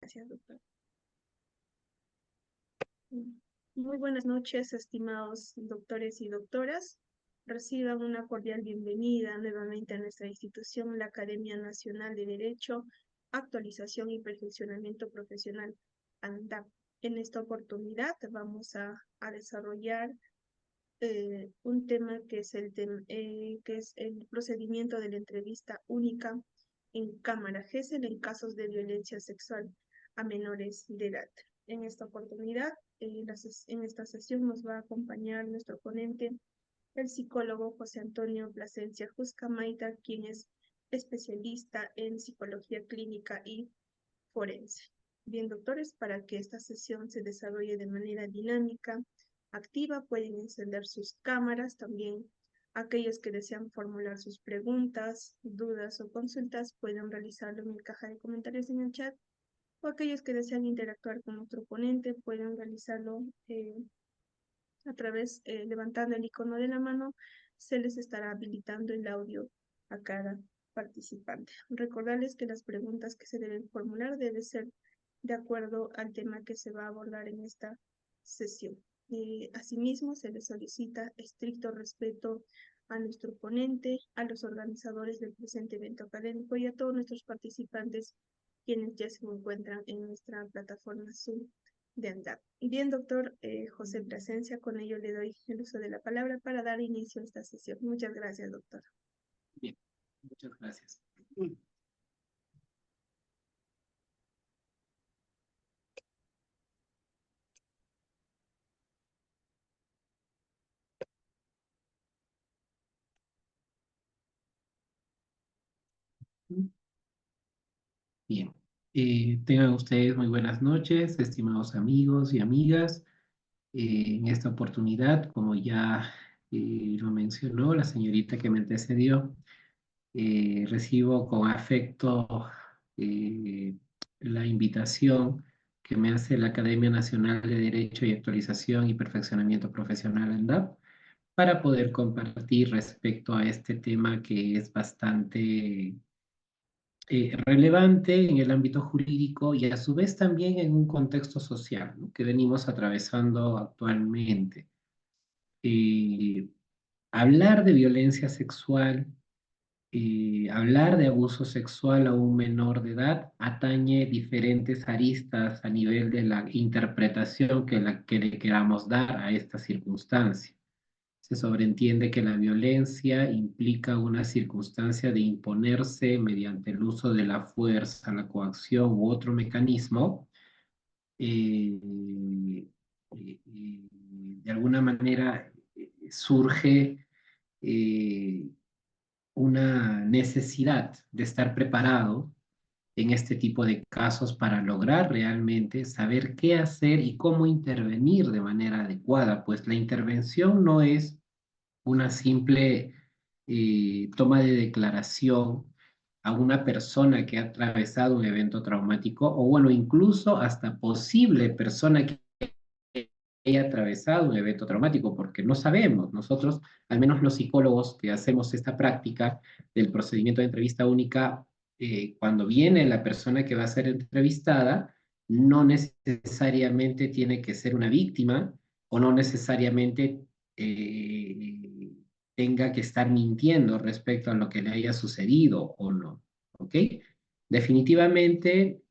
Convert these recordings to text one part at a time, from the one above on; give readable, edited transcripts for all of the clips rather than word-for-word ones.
Gracias, doctor. Muy buenas noches, estimados doctores y doctoras. Reciban una cordial bienvenida nuevamente a nuestra institución, la Academia Nacional de Derecho, Actualización y Perfeccionamiento Profesional, ANDAP. En esta oportunidad vamos a desarrollar un tema que es el procedimiento de la entrevista única en cámara GESEL en casos de violencia sexual a menores de edad. En esta oportunidad, en esta sesión nos va a acompañar nuestro ponente, el psicólogo José Antonio Plasencia Juscamaita, quien es especialista en psicología clínica y forense. Bien, doctores, para que esta sesión se desarrolle de manera dinámica, activa, pueden encender sus cámaras. También aquellos que desean formular sus preguntas, dudas o consultas pueden realizarlo en la caja de comentarios en el chat, o aquellos que desean interactuar con nuestro ponente pueden realizarlo a través, levantando el icono de la mano. Se les estará habilitando el audio a cada participante. Recordarles que las preguntas que se deben formular deben ser de acuerdo al tema que se va a abordar en esta sesión. Asimismo, se les solicita estricto respeto a nuestro ponente, a los organizadores del presente evento académico y a todos nuestros participantes quienes ya se encuentran en nuestra plataforma Zoom de ANDAP. Bien, doctor José Plasencia, con ello le doy el uso de la palabra para dar inicio a esta sesión. Muchas gracias, doctor. Bien, muchas gracias. Bien, tengan ustedes muy buenas noches, estimados amigos y amigas. En esta oportunidad, como ya lo mencionó la señorita que me antecedió, recibo con afecto la invitación que me hace la Academia Nacional de Derecho y Actualización y Perfeccionamiento Profesional ANDAP para poder compartir respecto a este tema que es bastante relevante en el ámbito jurídico y a su vez también en un contexto social, ¿no?, que venimos atravesando actualmente. Eh, Hablar de violencia sexual, hablar de abuso sexual a un menor de edad atañe diferentes aristas a nivel de la interpretación que le queramos dar a esta circunstancia. Se sobreentiende que la violencia implica una circunstancia de imponerse mediante el uso de la fuerza, la coacción u otro mecanismo. eh, de alguna manera surge eh, una necesidad de estar preparado en este tipo de casos para lograr realmente saber qué hacer y cómo intervenir de manera adecuada, pues la intervención no es una simple toma de declaración a una persona que ha atravesado un evento traumático o bueno, incluso hasta posible persona que haya atravesado un evento traumático, porque no sabemos. Nosotros, al menos los psicólogos que hacemos esta práctica del procedimiento de entrevista única, cuando viene la persona que va a ser entrevistada, no necesariamente tiene que ser una víctima o no necesariamente eh, tenga que estar mintiendo respecto a lo que le haya sucedido o no. ¿Ok? Definitivamente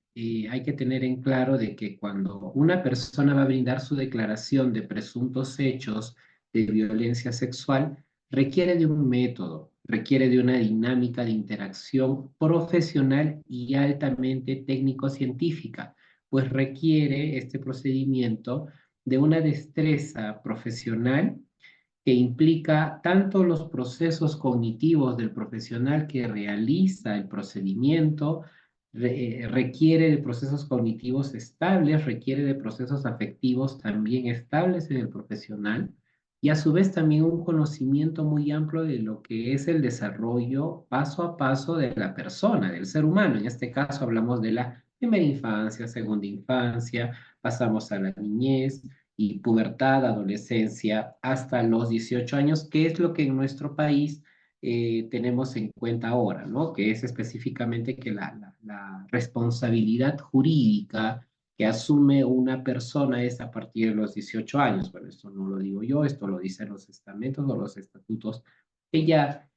hay que tener en claro de que cuando una persona va a brindar su declaración de presuntos hechos de violencia sexual, requiere de un método, requiere de una dinámica de interacción profesional y altamente técnico-científica, pues requiere este procedimiento de una destreza profesional que implica tanto los procesos cognitivos del profesional que realiza el procedimiento, requiere de procesos cognitivos estables, requiere de procesos afectivos también estables en el profesional y a su vez también un conocimiento muy amplio de lo que es el desarrollo paso a paso de la persona, del ser humano. En este caso hablamos de la primera infancia, segunda infancia, pasamos a la niñez, y pubertad, adolescencia, hasta los 18 años, que es lo que en nuestro país tenemos en cuenta ahora, ¿no? Que es específicamente que la responsabilidad jurídica que asume una persona es a partir de los 18 años. Bueno, esto no lo digo yo, esto lo dicen los estamentos o los estatutos que ya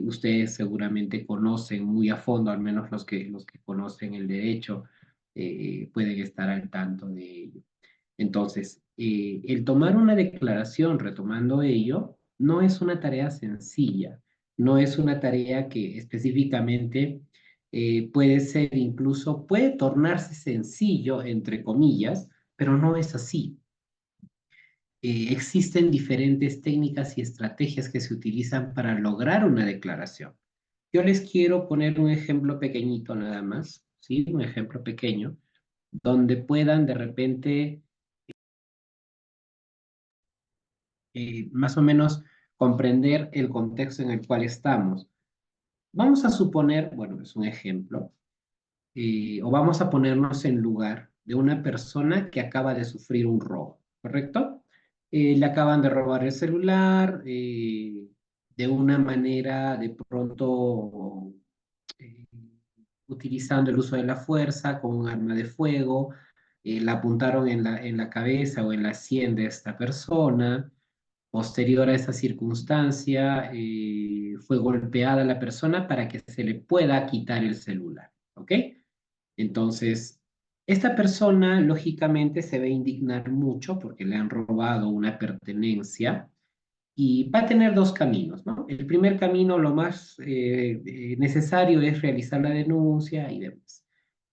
ustedes seguramente conocen muy a fondo, al menos los que conocen el derecho pueden estar al tanto de ello. Entonces, el tomar una declaración retomando ello no es una tarea sencilla, no es una tarea que específicamente puede ser incluso, puede tornarse sencillo, entre comillas, pero no es así. Existen diferentes técnicas y estrategias que se utilizan para lograr una declaración. Yo les quiero poner un ejemplo pequeñito nada más, ¿sí? Un ejemplo pequeño, donde puedan de repente más o menos comprender el contexto en el cual estamos. Vamos a suponer, bueno, es un ejemplo, o vamos a ponernos en lugar de una persona que acaba de sufrir un robo, ¿correcto? Le acaban de robar el celular, de una manera de pronto eh, utilizando el uso de la fuerza con un arma de fuego, la apuntaron en la cabeza o en la sien de esta persona. Posterior a esa circunstancia, fue golpeada la persona para que se le pueda quitar el celular, ¿ok? Entonces, esta persona lógicamente se va a indignar mucho porque le han robado una pertenencia y va a tener dos caminos, ¿no? El primer camino, lo más necesario es realizar la denuncia y demás.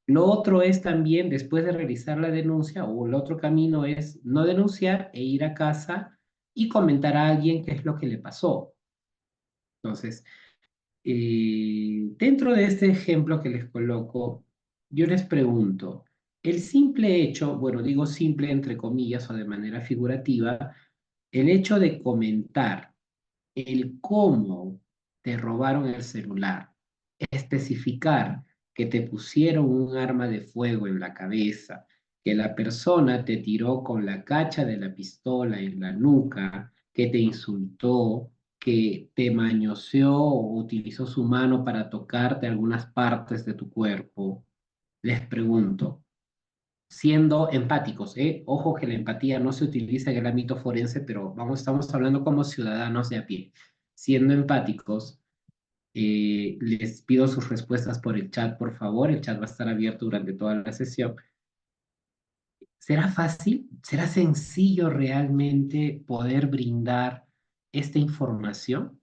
Lo otro es también, después de realizar la denuncia, o el otro camino es no denunciar e ir a casa y comentar a alguien qué es lo que le pasó. Entonces, dentro de este ejemplo que les coloco, yo les pregunto, el simple hecho, bueno, digo simple entre comillas o de manera figurativa, el hecho de comentar el cómo te robaron el celular, especificar que te pusieron un arma de fuego en la cabeza, que la persona te tiró con la cacha de la pistola en la nuca, que te insultó, que te mañoseó o utilizó su mano para tocarte algunas partes de tu cuerpo. Les pregunto, siendo empáticos, ¿eh? Ojo que la empatía no se utiliza en el ámbito forense, pero estamos hablando como ciudadanos de a pie. Siendo empáticos, les pido sus respuestas por el chat, por favor. El chat va a estar abierto durante toda la sesión. ¿Será fácil? ¿Será sencillo realmente poder brindar esta información?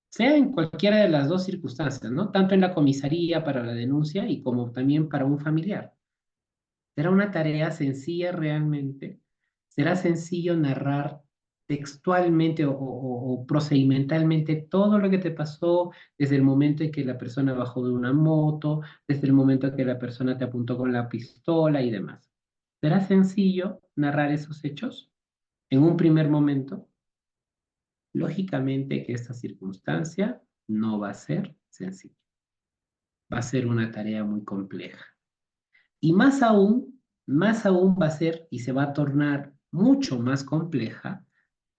Sea en cualquiera de las dos circunstancias, ¿no? Tanto en la comisaría para la denuncia y como también para un familiar. ¿Será una tarea sencilla realmente? ¿Será sencillo narrar textualmente o procedimentalmente todo lo que te pasó desde el momento en que la persona bajó de una moto, desde el momento en que la persona te apuntó con la pistola y demás? ¿Será sencillo narrar esos hechos en un primer momento? Lógicamente que esta circunstancia no va a ser sencilla. Va a ser una tarea muy compleja. Y más aún va a ser y se va a tornar mucho más compleja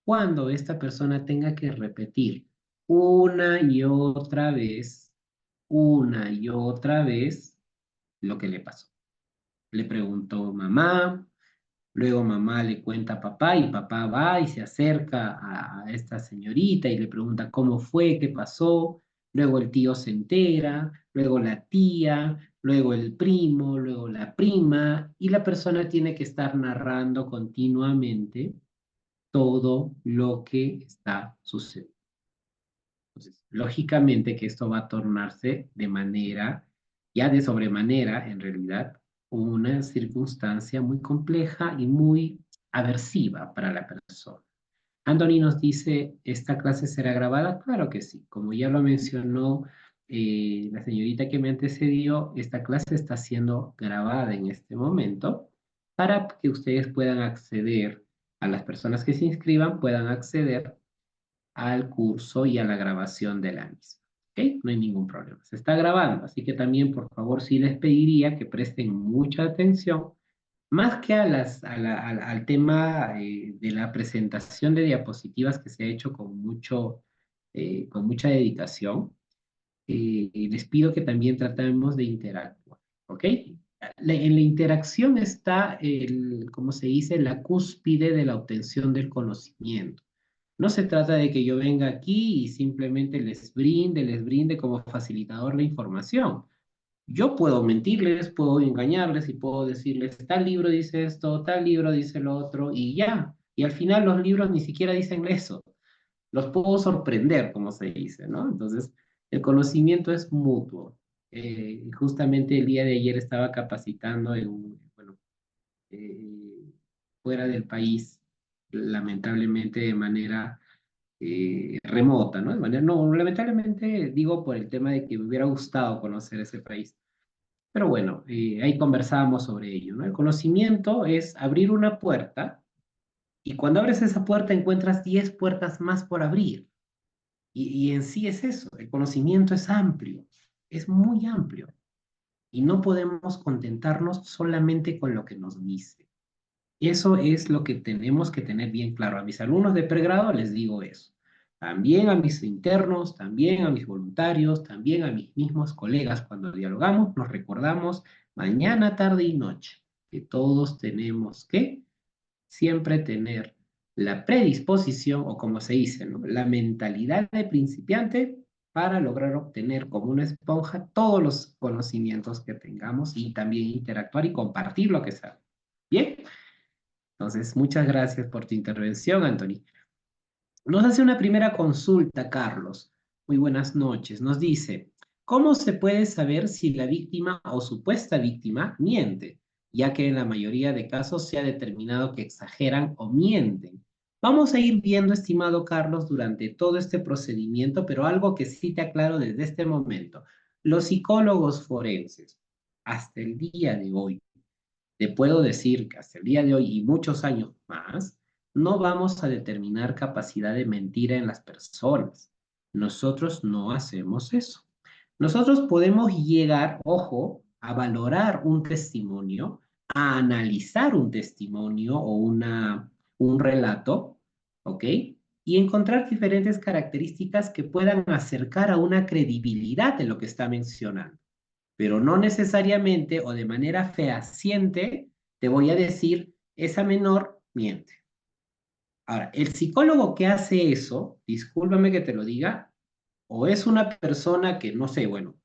cuando esta persona tenga que repetir una y otra vez lo que le pasó. Le preguntó mamá, luego mamá le cuenta a papá y papá va y se acerca a esta señorita y le pregunta cómo fue, qué pasó. Luego el tío se entera, luego la tía, luego el primo, luego la prima y la persona tiene que estar narrando continuamente todo lo que está sucediendo. Entonces, lógicamente que esto va a tornarse de manera, ya de sobremanera, en realidad, una circunstancia muy compleja y muy aversiva para la persona. Anthony nos dice, ¿esta clase será grabada? Claro que sí. Como ya lo mencionó la señorita que me antecedió, esta clase está siendo grabada en este momento para que ustedes puedan acceder, a las personas que se inscriban, puedan acceder al curso y a la grabación de la misma. ¿Ok? No hay ningún problema. Se está grabando, así que también, por favor, sí les pediría que presten mucha atención, más que al tema de la presentación de diapositivas que se ha hecho con mucho, con mucha dedicación, les pido que también tratemos de interactuar, ¿ok? En la interacción está, como se dice, la cúspide de la obtención del conocimiento. No se trata de que yo venga aquí y simplemente les brinde como facilitador la información. Yo puedo mentirles, puedo engañarles y puedo decirles, tal libro dice esto, tal libro dice lo otro, y ya. Y al final los libros ni siquiera dicen eso. Los puedo sorprender, como se dice, ¿no? Entonces, el conocimiento es mutuo. Justamente el día de ayer estaba capacitando bueno, eh, fuera del país, lamentablemente de manera remota, ¿no? De manera, no, lamentablemente digo por el tema de que me hubiera gustado conocer ese país. Pero bueno, ahí conversábamos sobre ello, ¿no? El conocimiento es abrir una puerta y cuando abres esa puerta encuentras 10 puertas más por abrir. Y en sí es eso, el conocimiento es amplio, es muy amplio. Y no podemos contentarnos solamente con lo que nos dice. Eso es lo que tenemos que tener bien claro. A mis alumnos de pregrado les digo eso. También a mis internos, también a mis voluntarios, también a mis mismos colegas. Cuando dialogamos, nos recordamos mañana, tarde y noche que todos tenemos que siempre tener la predisposición, o como se dice, ¿no? La mentalidad de principiante para lograr obtener como una esponja todos los conocimientos que tengamos y también interactuar y compartir lo que sabemos. Bien, entonces muchas gracias por tu intervención, Anthony. Nos hace una primera consulta, Carlos. Muy buenas noches. Nos dice, ¿cómo se puede saber si la víctima o supuesta víctima miente? Ya que en la mayoría de casos se ha determinado que exageran o mienten. Vamos a ir viendo, estimado Carlos, durante todo este procedimiento, pero algo que sí te aclaro desde este momento. Los psicólogos forenses, hasta el día de hoy, te puedo decir que hasta el día de hoy y muchos años más, no vamos a determinar capacidad de mentira en las personas. Nosotros no hacemos eso. Nosotros podemos llegar, ojo, a valorar un testimonio, a analizar un testimonio o un relato, ¿ok? Y encontrar diferentes características que puedan acercar a una credibilidad de lo que está mencionando, pero no necesariamente o de manera fehaciente te voy a decir, esa menor miente. Ahora, el psicólogo que hace eso, discúlpame que te lo diga, o es una persona que, no sé, bueno,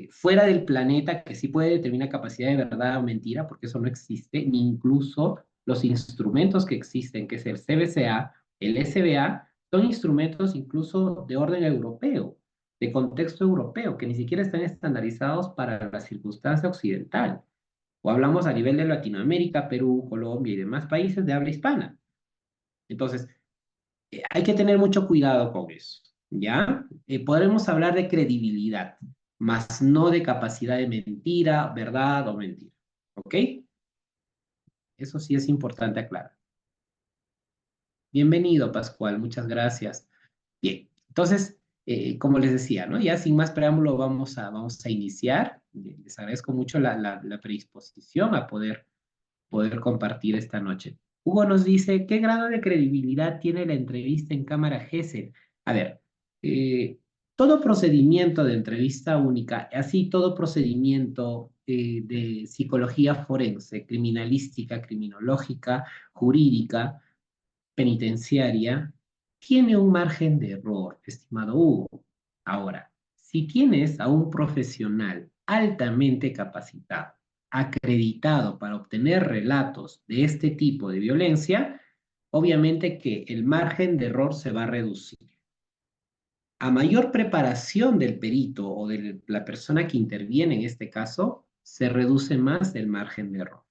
fuera del planeta, que sí puede determinar capacidad de verdad o mentira, porque eso no existe, ni incluso los instrumentos que existen, que es el CBCA, el SBA, son instrumentos incluso de orden europeo, de contexto europeo, que ni siquiera están estandarizados para la circunstancia occidental. O hablamos a nivel de Latinoamérica, Perú, Colombia y demás países de habla hispana. Entonces, hay que tener mucho cuidado con eso, ¿ya? Podremos hablar de credibilidad, más no de capacidad de mentira, verdad o mentira, ¿ok? Eso sí es importante aclarar. Bienvenido, Pascual, muchas gracias. Bien, entonces, como les decía, ¿no? Ya sin más preámbulo vamos a iniciar. Les agradezco mucho la predisposición a poder compartir esta noche. Hugo nos dice, ¿qué grado de credibilidad tiene la entrevista en cámara GESEL? A ver, eh, todo procedimiento de entrevista única, así todo procedimiento de psicología forense, criminalística, criminológica, jurídica, penitenciaria, tiene un margen de error, estimado Hugo. Ahora, si tienes a un profesional altamente capacitado, acreditado para obtener relatos de este tipo de violencia, obviamente que el margen de error se va a reducir. A mayor preparación del perito o de la persona que interviene en este caso, se reduce más el margen de error.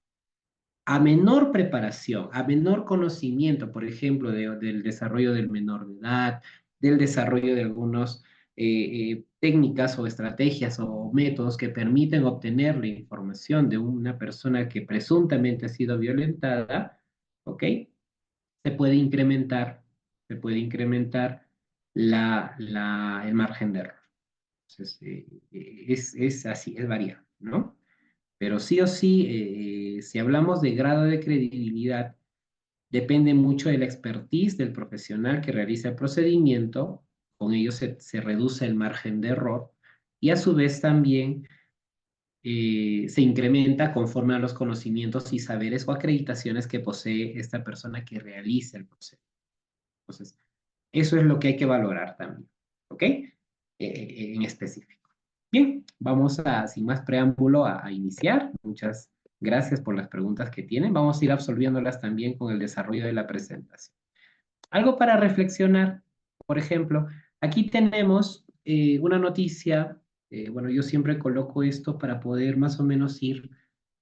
A menor preparación, a menor conocimiento, por ejemplo, del desarrollo del menor de edad, del desarrollo de algunas técnicas o estrategias o métodos que permiten obtener la información de una persona que presuntamente ha sido violentada, ¿ok? Se puede incrementar el margen de error. Entonces, es así, es variable, ¿no? Pero sí o sí, si hablamos de grado de credibilidad, depende mucho de la expertise del profesional que realiza el procedimiento, con ello se reduce el margen de error y a su vez también se incrementa conforme a los conocimientos y saberes o acreditaciones que posee esta persona que realiza el proceso. Entonces, eso es lo que hay que valorar también, ¿ok? En específico. Bien, vamos a, sin más preámbulo, a iniciar. Muchas gracias por las preguntas que tienen. Vamos a ir absolviéndolas también con el desarrollo de la presentación. Algo para reflexionar, por ejemplo, aquí tenemos una noticia, bueno, yo siempre coloco esto para poder más o menos ir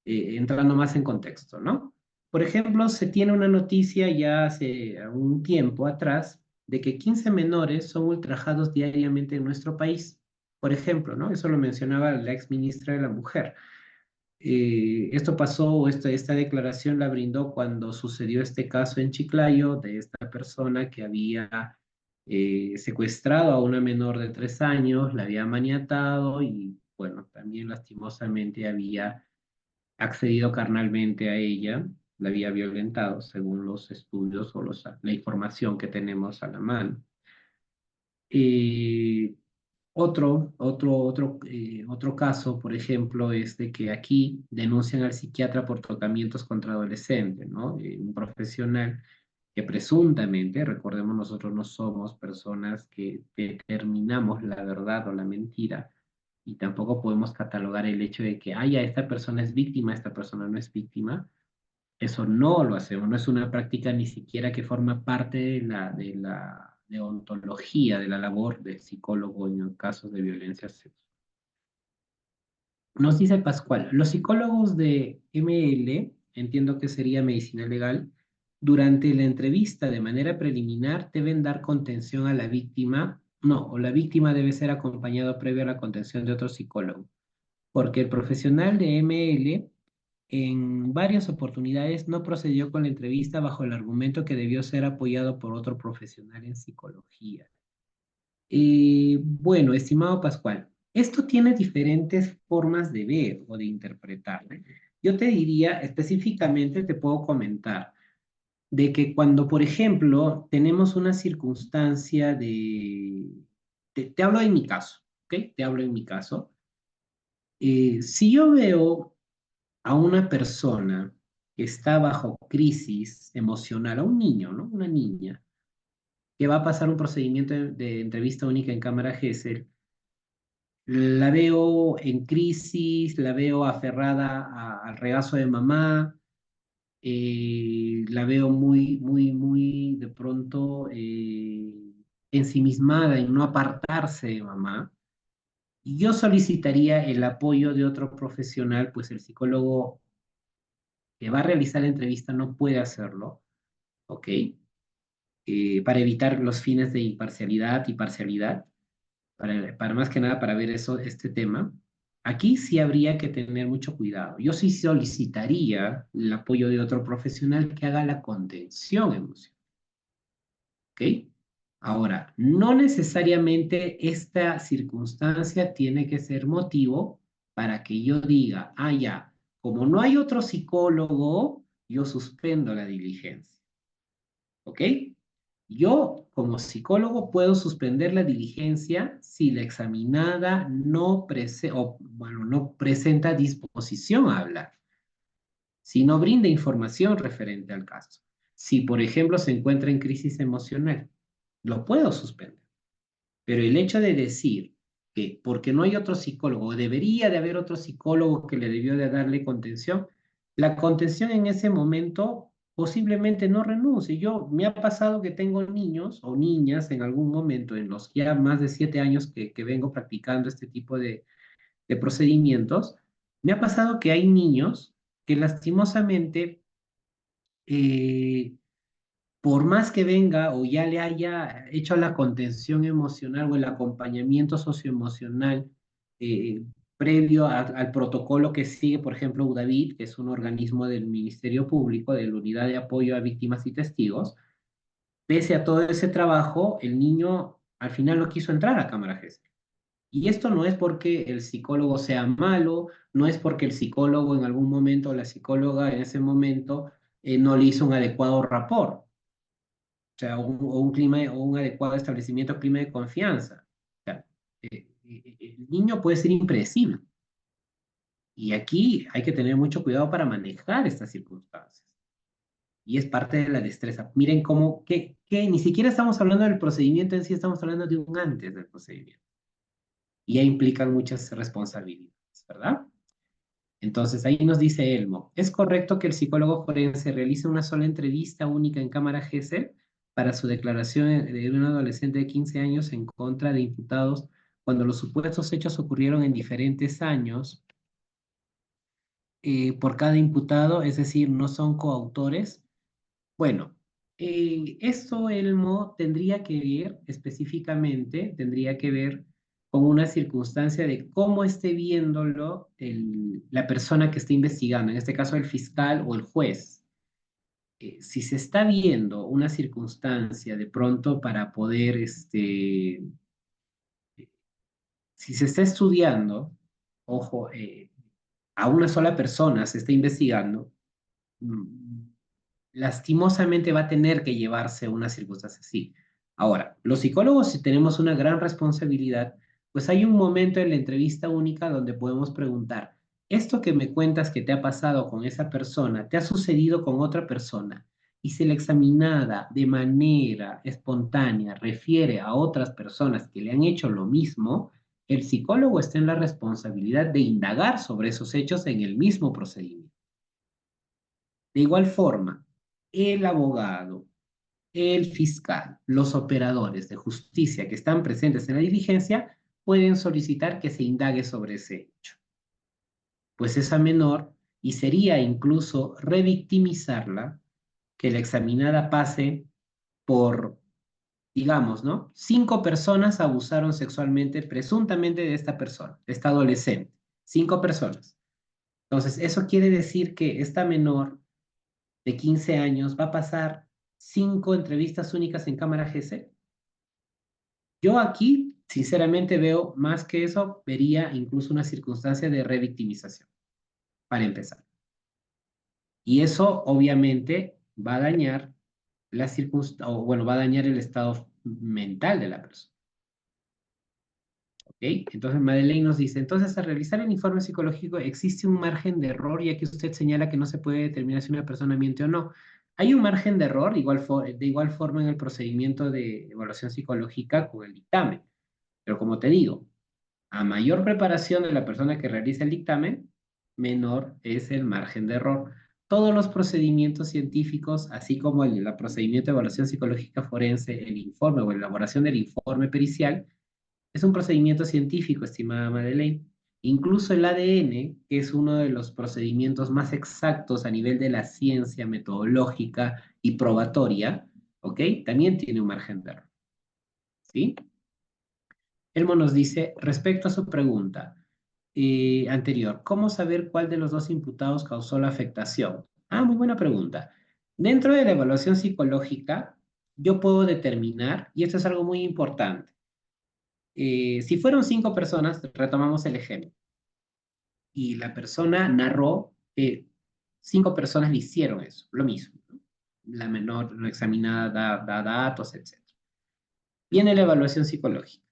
entrando más en contexto, ¿no? Por ejemplo, se tiene una noticia ya hace un tiempo atrás de que 15 menores son ultrajados diariamente en nuestro país. Por ejemplo, ¿no? Eso lo mencionaba la ex ministra de la Mujer. Esto pasó, esta declaración la brindó cuando sucedió este caso en Chiclayo de esta persona que había secuestrado a una menor de 3 años, la había maniatado y, bueno, también lastimosamente había accedido carnalmente a ella, la había violentado, según los estudios o la información que tenemos a la mano. Eh, otro caso, por ejemplo, es de que aquí denuncian al psiquiatra por tocamientos contra adolescentes, ¿no? Un profesional que presuntamente, recordemos, nosotros no somos personas que determinamos la verdad o la mentira, y tampoco podemos catalogar el hecho de que, ya, esta persona es víctima, esta persona no es víctima. Eso no lo hacemos, no es una práctica ni siquiera que forma parte de la deontología, de la labor del psicólogo en casos de violencia sexual. Nos dice Pascual, los psicólogos de ML, entiendo que sería medicina legal, durante la entrevista de manera preliminar deben dar contención a la víctima, no, o la víctima debe ser acompañado previo a la contención de otro psicólogo, porque el profesional de ML en varias oportunidades no procedió con la entrevista bajo el argumento que debió ser apoyado por otro profesional en psicología. Bueno, estimado Pascual, esto tiene diferentes formas de ver o de interpretar. Yo te diría, específicamente te puedo comentar de que cuando, por ejemplo, tenemos una circunstancia te hablo en mi caso, ¿ok? Te hablo en mi caso. Si yo veo a una persona que está bajo crisis emocional, a un niño, ¿no? Una niña, que va a pasar un procedimiento de entrevista única en cámara Gesell, la veo en crisis, la veo aferrada al regazo de mamá, la veo muy, muy, muy de pronto ensimismada en no apartarse de mamá. Y yo solicitaría el apoyo de otro profesional, pues el psicólogo que va a realizar la entrevista no puede hacerlo, ¿ok? Para evitar los fines de imparcialidad y parcialidad, para más que nada para ver este tema. Aquí sí habría que tener mucho cuidado. Yo sí solicitaría el apoyo de otro profesional que haga la contención emocional, ¿ok? Ahora, no necesariamente esta circunstancia tiene que ser motivo para que yo diga, ya, como no hay otro psicólogo, yo suspendo la diligencia. ¿Ok? Yo, como psicólogo, puedo suspender la diligencia si la examinada no presenta disposición a hablar, si no brinda información referente al caso. Si, por ejemplo, se encuentra en crisis emocional, lo puedo suspender. Pero el hecho de decir que porque no hay otro psicólogo, o debería de haber otro psicólogo que le debió de darle contención, la contención en ese momento posiblemente no renuncie. Me ha pasado que tengo niños o niñas en algún momento, en los ya más de 7 años que vengo practicando este tipo de procedimientos, me ha pasado que hay niños que lastimosamente por más que venga o ya le haya hecho la contención emocional o el acompañamiento socioemocional eh, previo al protocolo que sigue, por ejemplo, UDAVIT, que es un organismo del Ministerio Público, de la Unidad de Apoyo a Víctimas y Testigos, pese a todo ese trabajo, el niño al final no quiso entrar a cámara GES. Y esto no es porque el psicólogo sea malo, no es porque el psicólogo en algún momento o la psicóloga en ese momento no le hizo un adecuado rapport, o sea, o un adecuado establecimiento de clima de confianza. O sea, el niño puede ser impredecible. Y aquí hay que tener mucho cuidado para manejar estas circunstancias. Y es parte de la destreza. Miren cómo, que ni siquiera estamos hablando del procedimiento en sí, estamos hablando de un antes del procedimiento. Y ya implican muchas responsabilidades, ¿verdad? Entonces ahí nos dice Elmo, ¿es correcto que el psicólogo forense realice una sola entrevista única en cámara GESEL para su declaración de un adolescente de 15 años en contra de imputados cuando los supuestos hechos ocurrieron en diferentes años por cada imputado, es decir, no son coautores? Bueno, esto, Elmo, tendría que ver específicamente, tendría que ver con una circunstancia de cómo esté viéndolo la persona que está investigando, en este caso el fiscal o el juez. Si se está viendo una circunstancia de pronto para poder, si se está estudiando, ojo, a una sola persona se está investigando, mm, lastimosamente va a tener que llevarse una circunstancia así. Ahora, los psicólogos, si tenemos una gran responsabilidad, pues hay un momento en la entrevista única donde podemos preguntar, ¿esto que me cuentas que te ha pasado con esa persona, te ha sucedido con otra persona? Y si la examinada de manera espontánea refiere a otras personas que le han hecho lo mismo, el psicólogo está en la responsabilidad de indagar sobre esos hechos en el mismo procedimiento. De igual forma, el abogado, el fiscal, los operadores de justicia que están presentes en la diligencia pueden solicitar que se indague sobre ese hecho, pues esa menor, y sería incluso revictimizarla, que la examinada pase por, digamos, ¿no? 5 personas abusaron sexualmente, presuntamente de esta persona, de esta adolescente. 5 personas. Entonces, eso quiere decir que esta menor de 15 años va a pasar 5 entrevistas únicas en cámara GC. Yo aquí, sinceramente, veo más que eso, vería incluso una circunstancia de revictimización, para empezar. Y eso, obviamente, va a dañar la circunstancia, o bueno, va a dañar el estado mental de la persona. ¿Ok? Entonces, Madeleine nos dice, entonces, al realizar el informe psicológico, ¿existe un margen de error, ya que usted señala que no se puede determinar si una persona miente o no? Hay un margen de error, de igual forma en el procedimiento de evaluación psicológica con el dictamen. Pero como te digo, a mayor preparación de la persona que realiza el dictamen, menor es el margen de error. Todos los procedimientos científicos, así como el procedimiento de evaluación psicológica forense, el informe o elaboración del informe pericial, es un procedimiento científico, estimada Madeleine. Incluso el ADN, que es uno de los procedimientos más exactos a nivel de la ciencia metodológica y probatoria, ¿ok? También tiene un margen de error, ¿sí? Elmo nos dice, respecto a su pregunta anterior, ¿cómo saber cuál de los dos imputados causó la afectación? Ah, muy buena pregunta. Dentro de la evaluación psicológica, yo puedo determinar, y esto es algo muy importante, si fueron 5 personas, retomamos el ejemplo, y la persona narró que 5 personas le hicieron eso, lo mismo, ¿no? La menor, la examinada da datos, etc. Viene la evaluación psicológica.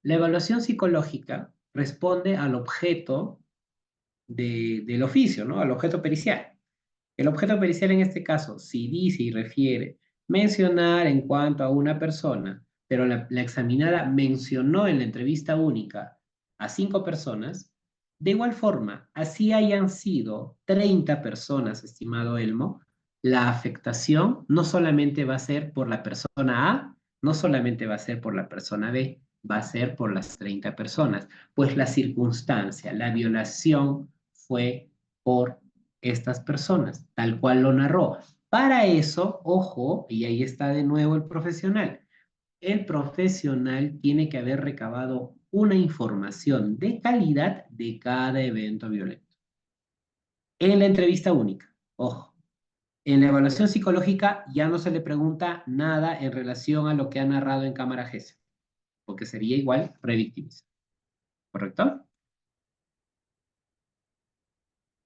La evaluación psicológica responde al objeto del oficio, ¿no? Al objeto pericial. El objeto pericial en este caso, si dice y refiere mencionar en cuanto a una persona, pero la examinada mencionó en la entrevista única a 5 personas, de igual forma, así hayan sido 30 personas, estimado Elmo, la afectación no solamente va a ser por la persona A, no solamente va a ser por la persona B, va a ser por las 30 personas, pues la circunstancia, la violación fue por estas personas, tal cual lo narró. Para eso, ojo, y ahí está de nuevo el profesional. El profesional tiene que haber recabado una información de calidad de cada evento violento. En la entrevista única, ojo. En la evaluación psicológica ya no se le pregunta nada en relación a lo que ha narrado en cámara GESE, porque sería igual revictimizar. ¿Correcto?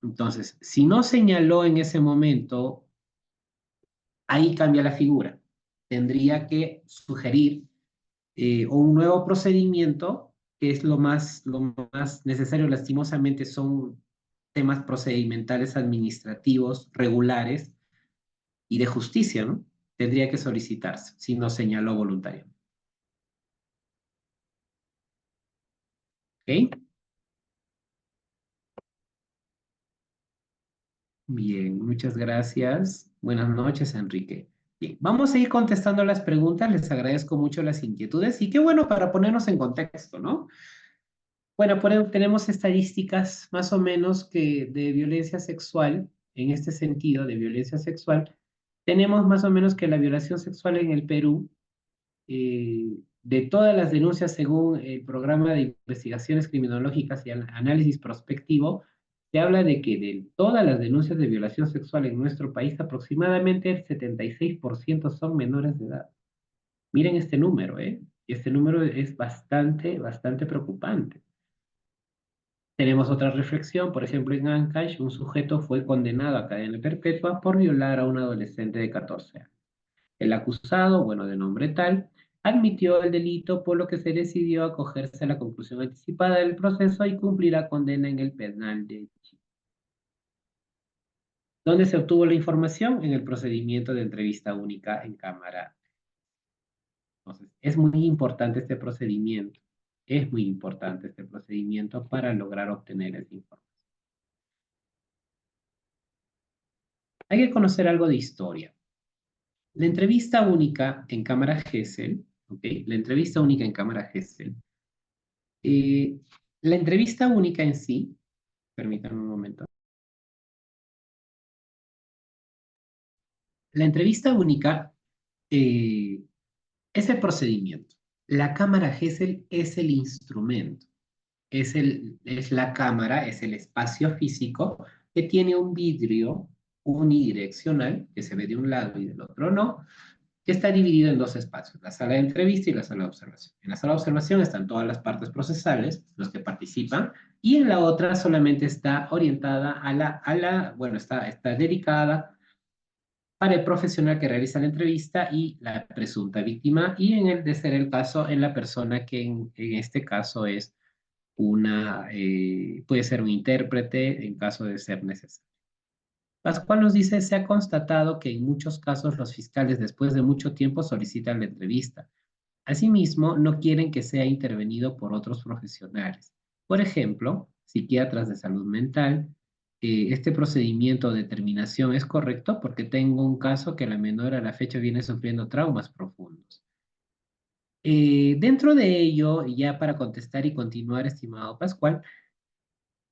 Entonces, si no señaló en ese momento, ahí cambia la figura. Tendría que sugerir un nuevo procedimiento, que es lo más necesario, lastimosamente, son temas procedimentales administrativos regulares y de justicia, ¿no? Tendría que solicitarse si no señaló voluntariamente. ¿Ok? Bien, muchas gracias. Buenas noches, Enrique. Bien, vamos a ir contestando las preguntas. Les agradezco mucho las inquietudes y qué bueno para ponernos en contexto, ¿no? Bueno, tenemos estadísticas más o menos que de violencia sexual, en este sentido de violencia sexual, tenemos más o menos que la violación sexual en el Perú, de todas las denuncias según el programa de investigaciones criminológicas y análisis prospectivo, se habla de que de todas las denuncias de violación sexual en nuestro país, aproximadamente el 76% son menores de edad. Miren este número, ¿eh? Este número es bastante, bastante preocupante. Tenemos otra reflexión, por ejemplo, en Ancash, un sujeto fue condenado a cadena perpetua por violar a un adolescente de 14 años. El acusado, bueno, de nombre tal, admitió el delito, por lo que se decidió acogerse a la conclusión anticipada del proceso y cumplir la condena en el penal de Chile. ¿Dónde se obtuvo la información? En el procedimiento de entrevista única en cámara. Entonces, es muy importante este procedimiento. Es muy importante este procedimiento para lograr obtener esa información. Hay que conocer algo de historia. La entrevista única en cámara Gesell, ¿ok? La entrevista única en cámara Gesell. La entrevista única en sí, permítanme un momento. La entrevista única es el procedimiento. La cámara Gesell es el instrumento, es la cámara, es el espacio físico que tiene un vidrio unidireccional que se ve de un lado y del otro no, que está dividido en dos espacios, la sala de entrevista y la sala de observación. En la sala de observación están todas las partes procesales, los que participan, y en la otra solamente está orientada bueno, está dedicada para el profesional que realiza la entrevista y la presunta víctima, y en el de ser el caso, en la persona que en este caso es puede ser un intérprete en caso de ser necesario. Pascual nos dice, se ha constatado que en muchos casos los fiscales después de mucho tiempo solicitan la entrevista. Asimismo, no quieren que sea intervenido por otros profesionales. Por ejemplo, psiquiatras de salud mental. Este procedimiento de determinación es correcto porque tengo un caso que la menor a la fecha viene sufriendo traumas profundos. Dentro de ello, ya para contestar y continuar, estimado Pascual,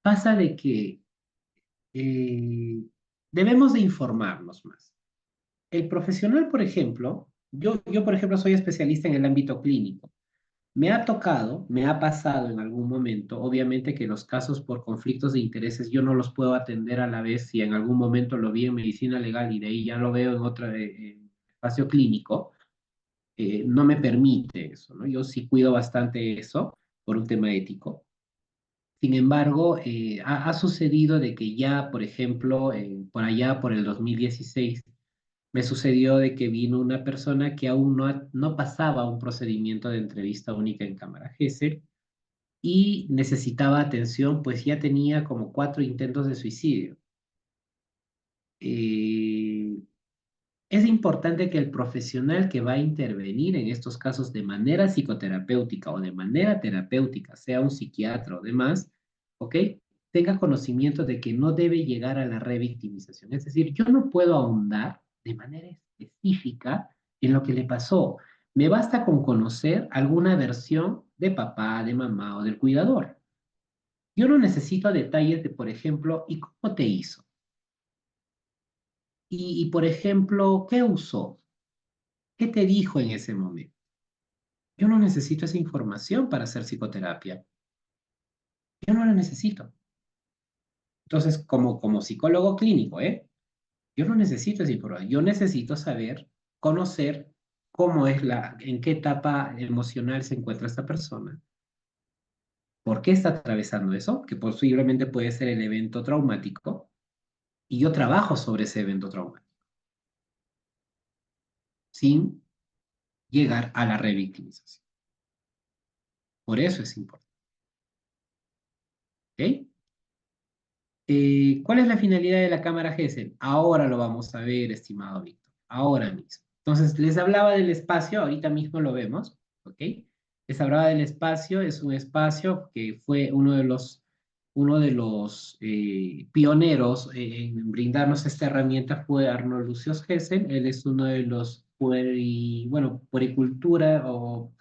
pasa de que eh, debemos de informarnos más. El profesional, por ejemplo, yo por ejemplo soy especialista en el ámbito clínico. Me ha tocado, me ha pasado en algún momento, obviamente que los casos por conflictos de intereses yo no los puedo atender a la vez si en algún momento lo vi en medicina legal y de ahí ya lo veo en otro espacio clínico, no me permite eso, ¿no? Yo sí cuido bastante eso por un tema ético. Sin embargo, ha sucedido de que ya, por ejemplo, por allá, por el 2016, me sucedió de que vino una persona que aún no pasaba un procedimiento de entrevista única en cámara Gesell y necesitaba atención, pues ya tenía como 4 intentos de suicidio. Eh, es importante que el profesional que va a intervenir en estos casos de manera psicoterapéutica o de manera terapéutica, sea un psiquiatra o demás, ¿ok? Tenga conocimiento de que no debe llegar a la revictimización. Es decir, yo no puedo ahondar de manera específica en lo que le pasó. Me basta con conocer alguna versión de papá, de mamá o del cuidador. Yo no necesito detalles de, por ejemplo, ¿y cómo te hizo? Por ejemplo, ¿qué usó? ¿Qué te dijo en ese momento? Yo no necesito esa información para hacer psicoterapia. Yo no la necesito. Entonces, como psicólogo clínico, ¿eh? Yo no necesito esa información. Yo necesito saber, conocer en qué etapa emocional se encuentra esta persona. ¿Por qué está atravesando eso? Que posiblemente puede ser el evento traumático, y yo trabajo sobre ese evento traumático, sin llegar a la revictimización. Por eso es importante. ¿Ok? ¿Cuál es la finalidad de la cámara Gesell? Ahora lo vamos a ver, estimado Víctor, ahora mismo. Entonces, les hablaba del espacio, ahorita mismo lo vemos, ¿ok? Les hablaba del espacio, es un espacio que fue uno de los pioneros en brindarnos esta herramienta fue Arnold Lucius Gesell, él es uno de los, bueno, puericultura o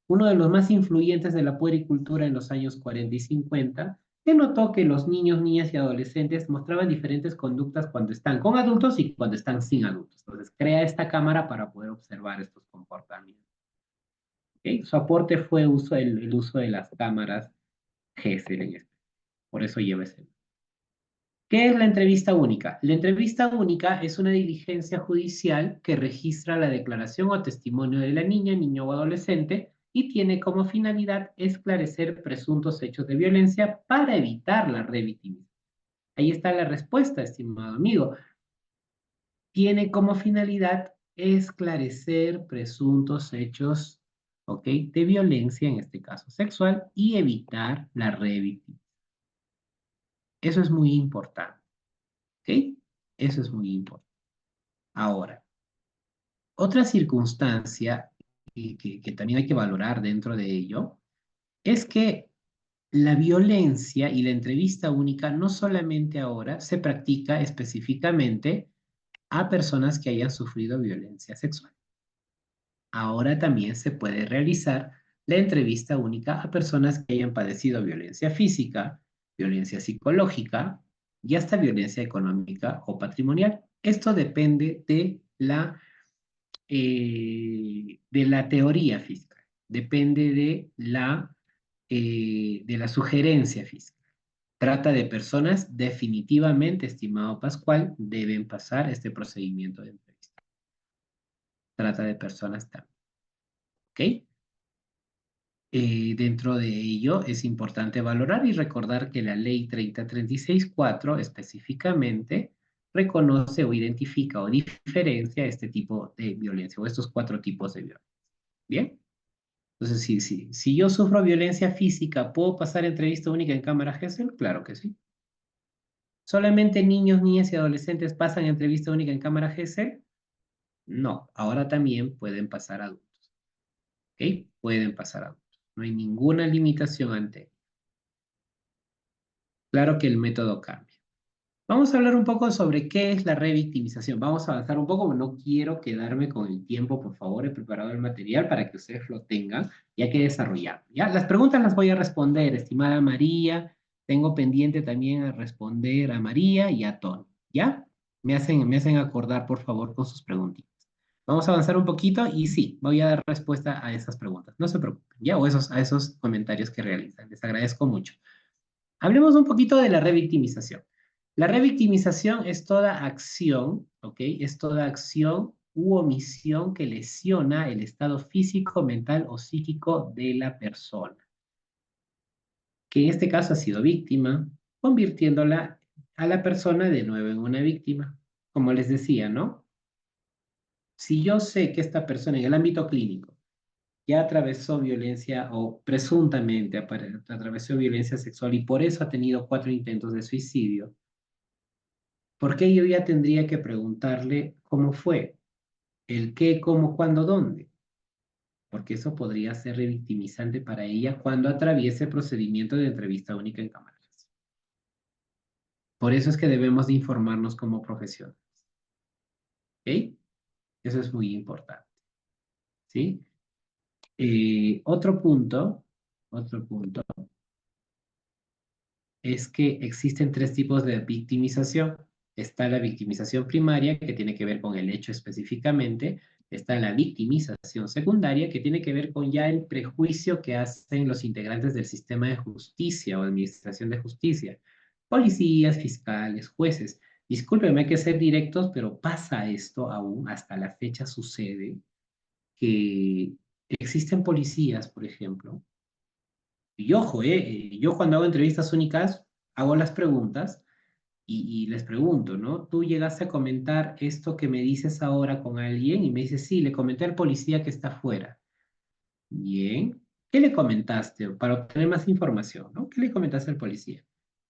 uno de los más influyentes de la puericultura en los años 40 y 50, que notó que los niños, niñas y adolescentes mostraban diferentes conductas cuando están con adultos y cuando están sin adultos. Entonces, crea esta cámara para poder observar estos comportamientos. ¿Ok? Su aporte fue el uso de las cámaras Gesell en este. Por eso lleva ese. ¿Qué es la entrevista única? La entrevista única es una diligencia judicial que registra la declaración o testimonio de la niña, niño o adolescente y tiene como finalidad esclarecer presuntos hechos de violencia para evitar la revictimización. Ahí está la respuesta, estimado amigo. Tiene como finalidad esclarecer presuntos hechos, ¿ok?, de violencia, en este caso sexual, y evitar la revictimización. Eso es muy importante, ¿ok? Eso es muy importante. Ahora, otra circunstancia que también hay que valorar dentro de ello es que la violencia y la entrevista única no solamente ahora se practica específicamente a personas que hayan sufrido violencia sexual. Ahora también se puede realizar la entrevista única a personas que hayan padecido violencia física, violencia psicológica y hasta violencia económica o patrimonial. Esto depende de la teoría fiscal, depende de la sugerencia fiscal. Trata de personas definitivamente, estimado Pascual, deben pasar este procedimiento de entrevista. Trata de personas también, ¿ok? Dentro de ello es importante valorar y recordar que la ley 3036-4 específicamente reconoce o identifica o diferencia este tipo de violencia o estos cuatro tipos de violencia. ¿Bien? Entonces, si yo sufro violencia física, ¿puedo pasar entrevista única en cámara Gesell? Claro que sí. ¿Solamente niños, niñas y adolescentes pasan entrevista única en cámara Gesell? No, ahora también pueden pasar adultos. ¿Ok? Pueden pasar adultos. No hay ninguna limitación ante ello. Claro que el método cambia. Vamos a hablar un poco sobre qué es la revictimización. Vamos a avanzar un poco, no quiero quedarme con el tiempo, por favor, he preparado el material para que ustedes lo tengan, ya que desarrollar. ¿Ya? Las preguntas las voy a responder, estimada María. Tengo pendiente también a responder a María y a Tony. ¿Ya? Me hacen acordar, por favor, con sus preguntitas. Vamos a avanzar un poquito y sí, voy a dar respuesta a esas preguntas. No se preocupen, ¿ya? O a esos comentarios que realizan. Les agradezco mucho. Hablemos un poquito de la revictimización. La revictimización es toda acción, ¿ok? Es toda acción u omisión que lesiona el estado físico, mental o psíquico de la persona, que en este caso ha sido víctima, convirtiéndola a la persona de nuevo en una víctima. Como les decía, ¿no? Si yo sé que esta persona en el ámbito clínico ya atravesó violencia o presuntamente atravesó violencia sexual y por eso ha tenido 4 intentos de suicidio, ¿por qué yo ya tendría que preguntarle cómo fue? El qué, cómo, cuándo, dónde. Porque eso podría ser revictimizante para ella cuando atraviese el procedimiento de entrevista única en cámaras. Por eso es que debemos de informarnos como profesionales. ¿Ok? Eso es muy importante. ¿Sí? Otro punto es que existen 3 tipos de victimización. Está la victimización primaria, que tiene que ver con el hecho específicamente. Está la victimización secundaria, que tiene que ver con ya el prejuicio que hacen los integrantes del sistema de justicia o administración de justicia. Policías, fiscales, jueces. Discúlpenme, hay que ser directos, pero pasa esto aún, hasta la fecha sucede, que existen policías, por ejemplo, Y ojo, yo cuando hago entrevistas únicas, hago las preguntas y les pregunto, ¿no? Tú llegaste a comentar esto que me dices ahora con alguien y me dices, sí, le comenté al policía que está afuera. Bien. ¿Qué le comentaste para obtener más información, ¿no? ¿Qué le comentaste al policía?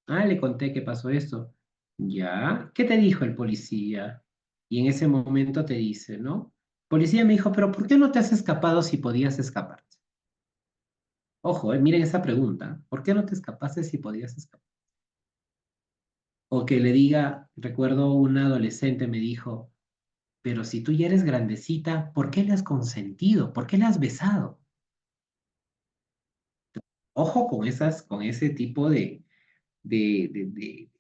Ah, le conté que pasó esto. Ya. ¿Qué te dijo el policía? Y en ese momento te dice, ¿no? Policía me dijo, pero ¿por qué no te has escapado si podías escaparte? Ojo, miren esa pregunta. ¿Por qué no te escapaste si podías escapar? O que le diga, recuerdo una adolescente me dijo, pero si tú ya eres grandecita, ¿por qué le has consentido? ¿Por qué le has besado? Ojo con ese tipo de, de, de-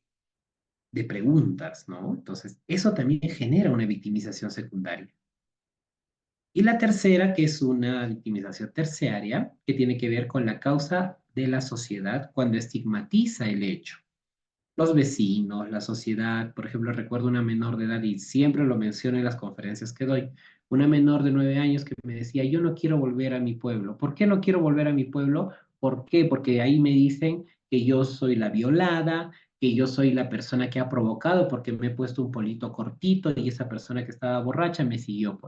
de preguntas, ¿no? Entonces, eso también genera una victimización secundaria. Y la tercera, que es una victimización terciaria, que tiene que ver con la causa de la sociedad cuando estigmatiza el hecho. Los vecinos, la sociedad, por ejemplo, recuerdo una menor de edad y siempre lo menciono en las conferencias que doy, una menor de 9 años que me decía, yo no quiero volver a mi pueblo. ¿Por qué no quiero volver a mi pueblo? ¿Por qué? Porque ahí me dicen que yo soy la violada, que yo soy la persona que ha provocado porque me he puesto un polito cortito y esa persona que estaba borracha me siguió.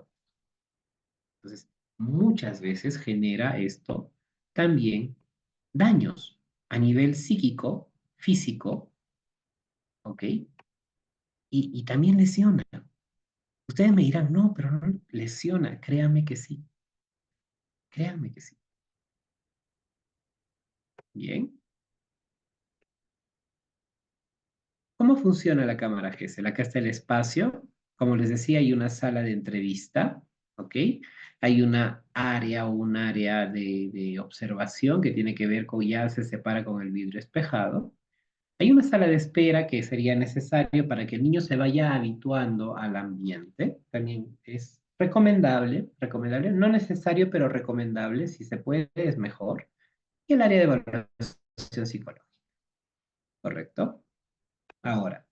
Entonces, muchas veces genera esto también daños a nivel psíquico, físico, ¿ok? Y también lesiona. Ustedes me dirán, no, pero no lesiona. Créanme que sí. Créanme que sí. Bien. ¿Cómo funciona la cámara GESEL? Acá está el espacio. Como les decía, hay una sala de entrevista, ¿ok? Hay una área o un área de observación que tiene que ver con, ya se separa con el vidrio espejado. Hay una sala de espera que sería necesario para que el niño se vaya habituando al ambiente. También es recomendable, no necesario, pero recomendable. Si se puede, es mejor. Y el área de evaluación psicológica, ¿correcto? Ahora,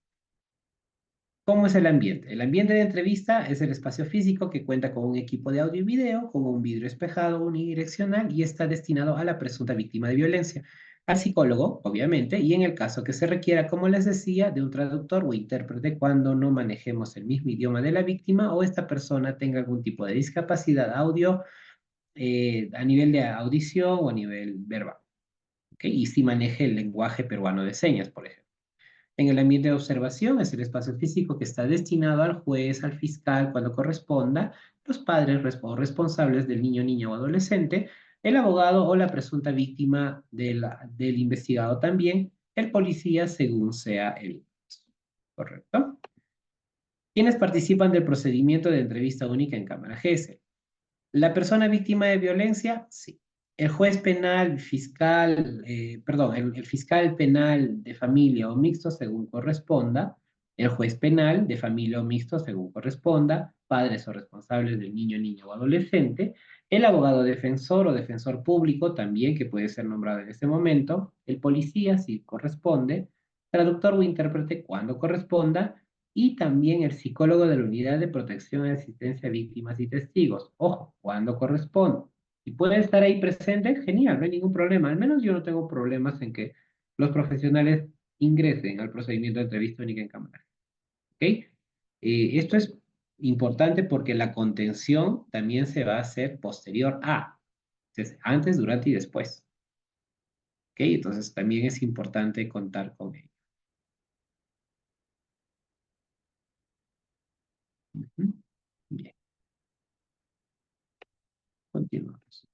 ¿cómo es el ambiente? El ambiente de entrevista es el espacio físico que cuenta con un equipo de audio y video, con un vidrio espejado unidireccional y está destinado a la presunta víctima de violencia, al psicólogo, obviamente, y en el caso que se requiera, como les decía, de un traductor o intérprete cuando no manejemos el mismo idioma de la víctima o esta persona tenga algún tipo de discapacidad audio a nivel de audición o a nivel verbal, ¿ok? Y si maneje el lenguaje peruano de señas, por ejemplo. En el ambiente de observación es el espacio físico que está destinado al juez, al fiscal, cuando corresponda, los padres o responsables del niño, niña o adolescente, el abogado o la presunta víctima del investigado también, el policía según sea el caso. ¿Correcto? ¿Quiénes participan del procedimiento de entrevista única en Cámara GESEL? ¿La persona víctima de violencia? Sí. El juez penal, fiscal, perdón, el fiscal penal de familia o mixto según corresponda, el juez penal de familia o mixto según corresponda, padres o responsables del niño, niña o adolescente, el abogado defensor o defensor público también, que puede ser nombrado en este momento, el policía si corresponde, traductor o intérprete cuando corresponda, y también el psicólogo de la Unidad de Protección y Asistencia a Víctimas y Testigos. Ojo, cuando corresponde. Si puede estar ahí presente, genial, no hay ningún problema. Al menos yo no tengo problemas en que los profesionales ingresen al procedimiento de entrevista única en cámara. ¿Ok? Esto es importante porque la contención también se va a hacer posterior a, antes, durante y después. ¿Ok? Entonces también es importante contar con ello. Ujú. Bien, continuamos.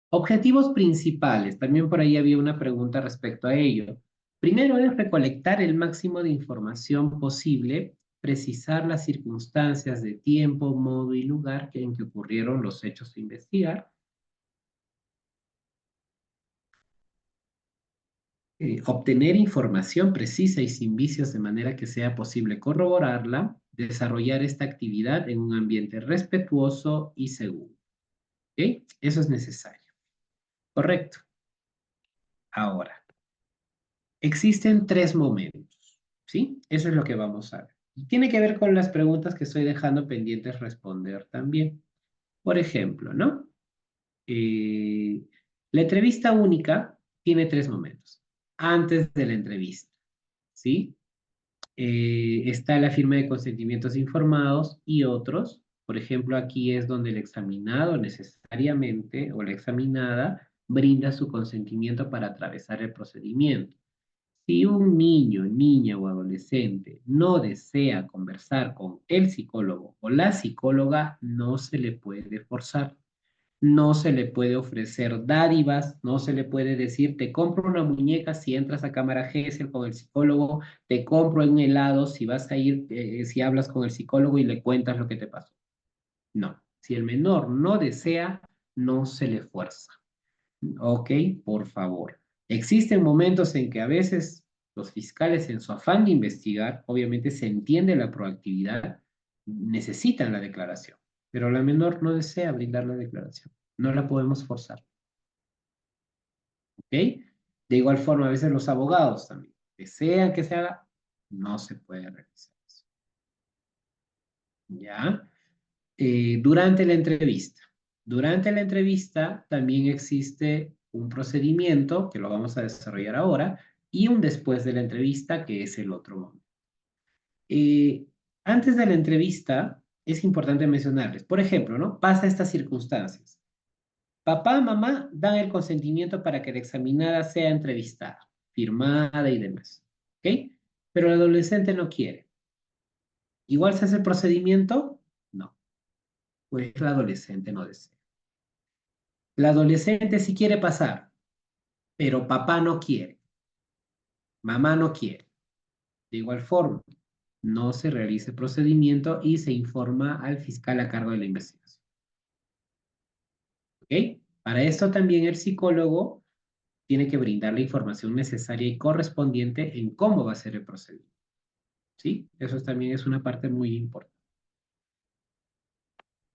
Objetivos principales. También por ahí había una pregunta respecto a ello. Primero es recolectar el máximo de información posible, precisar las circunstancias de tiempo, modo y lugar en que ocurrieron los hechos a investigar, obtener información precisa y sin vicios de manera que sea posible corroborarla, desarrollar esta actividad en un ambiente respetuoso y seguro. ¿Ok? Eso es necesario. Correcto. Ahora, existen tres momentos, ¿sí? Eso es lo que vamos a ver. Y tiene que ver con las preguntas que estoy dejando pendientes responder también. Por ejemplo, ¿no? Eh, la entrevista única tiene tres momentos. Antes de la entrevista, ¿sí? Está la firma de consentimientos informados y otros. Por ejemplo, aquí es donde el examinado necesariamente o la examinada brinda su consentimiento para atravesar el procedimiento. Si un niño, niña o adolescente no desea conversar con el psicólogo o la psicóloga, no se le puede forzar. No se le puede ofrecer dádivas, no se le puede decir, te compro una muñeca si entras a cámara GESEL con el psicólogo, te compro un helado si vas a ir, si hablas con el psicólogo y le cuentas lo que te pasó. No, si el menor no desea, no se le fuerza. ¿Ok? Por favor. Existen momentos en que a veces los fiscales en su afán de investigar, obviamente se entiende la proactividad, necesitan la declaración, pero la menor no desea brindar la declaración. No la podemos forzar. ¿Ok? De igual forma, a veces los abogados también desean que se haga, no se puede realizar eso. ¿Ya? Durante la entrevista. Durante la entrevista también existe un procedimiento que lo vamos a desarrollar ahora y un después de la entrevista que es el otro momento. Eh, Antes de la entrevista es importante mencionarles, por ejemplo, ¿no? Pasa estas circunstancias. Papá, mamá dan el consentimiento para que la examinada sea entrevistada, firmada y demás. ¿Ok? Pero el adolescente no quiere. ¿Igual se hace el procedimiento? No, pues el adolescente no desea. La adolescente sí quiere pasar, pero papá no quiere, mamá no quiere. De igual forma, no se realiza el procedimiento y se informa al fiscal a cargo de la investigación. ¿Ok? Para esto también el psicólogo tiene que brindar la información necesaria y correspondiente en cómo va a ser el procedimiento. ¿Sí? Eso también es una parte muy importante.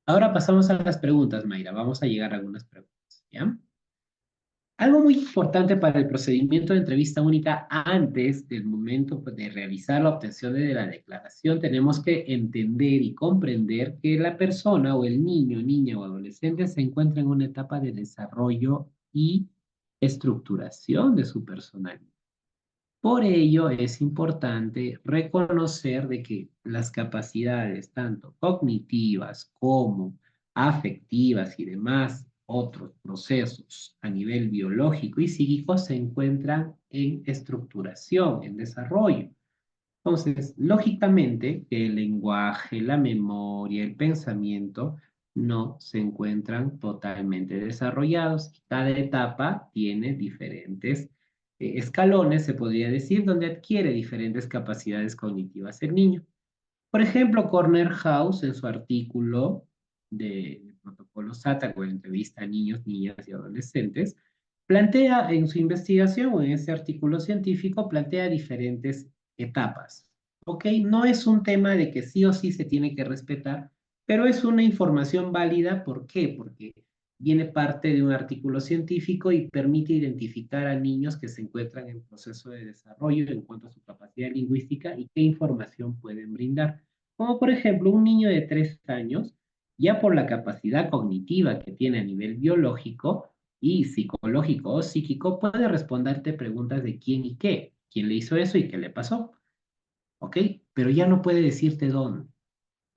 Ahora pasamos a las preguntas, Mayra. Vamos a llegar a algunas preguntas, ¿ya? Algo muy importante para el procedimiento de entrevista única antes del momento pues, de realizar la obtención de la declaración, tenemos que entender y comprender que la persona o el niño, niña o adolescente se encuentra en una etapa de desarrollo y estructuración de su personalidad. Por ello es importante reconocer de que las capacidades tanto cognitivas como afectivas y demás otros procesos a nivel biológico y psíquico se encuentran en estructuración, en desarrollo. Entonces, lógicamente, que el lenguaje, la memoria, el pensamiento no se encuentran totalmente desarrollados. Cada etapa tiene diferentes escalones, se podría decir, donde adquiere diferentes capacidades cognitivas el niño. Por ejemplo, Corner House, en su artículo de protocolo SATA, con entrevista a niños, niñas y adolescentes, plantea en su investigación o en ese artículo científico, plantea diferentes etapas. ¿Ok? No es un tema de que sí o sí se tiene que respetar, pero es una información válida. ¿Por qué? Porque viene parte de un artículo científico y permite identificar a niños que se encuentran en proceso de desarrollo en cuanto a su capacidad lingüística y qué información pueden brindar. Como por ejemplo, un niño de 3 años, ya por la capacidad cognitiva que tiene a nivel biológico y psicológico o psíquico, puede responderte preguntas de quién y qué, quién le hizo eso y qué le pasó. ¿Ok? Pero ya no puede decirte dónde.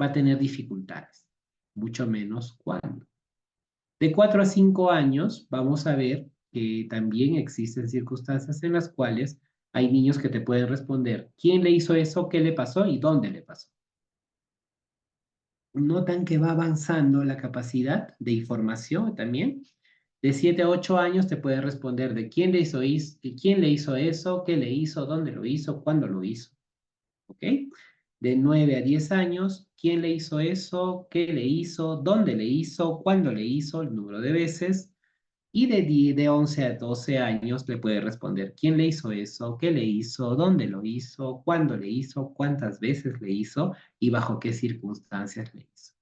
Va a tener dificultades, mucho menos cuándo. De 4 a 5 años, vamos a ver que también existen circunstancias en las cuales hay niños que te pueden responder quién le hizo eso, qué le pasó y dónde le pasó. Notan que va avanzando la capacidad de información también. De 7 a 8 años te puede responder de quién le hizo eso, qué le hizo, dónde lo hizo, cuándo lo hizo. ¿Ok? De 9 a 10 años, quién le hizo eso, qué le hizo, dónde le hizo, cuándo le hizo, el número de veces. Y de 11 a 12 años le puede responder quién le hizo eso, qué le hizo, dónde lo hizo, cuándo le hizo, cuántas veces le hizo y bajo qué circunstancias le hizo.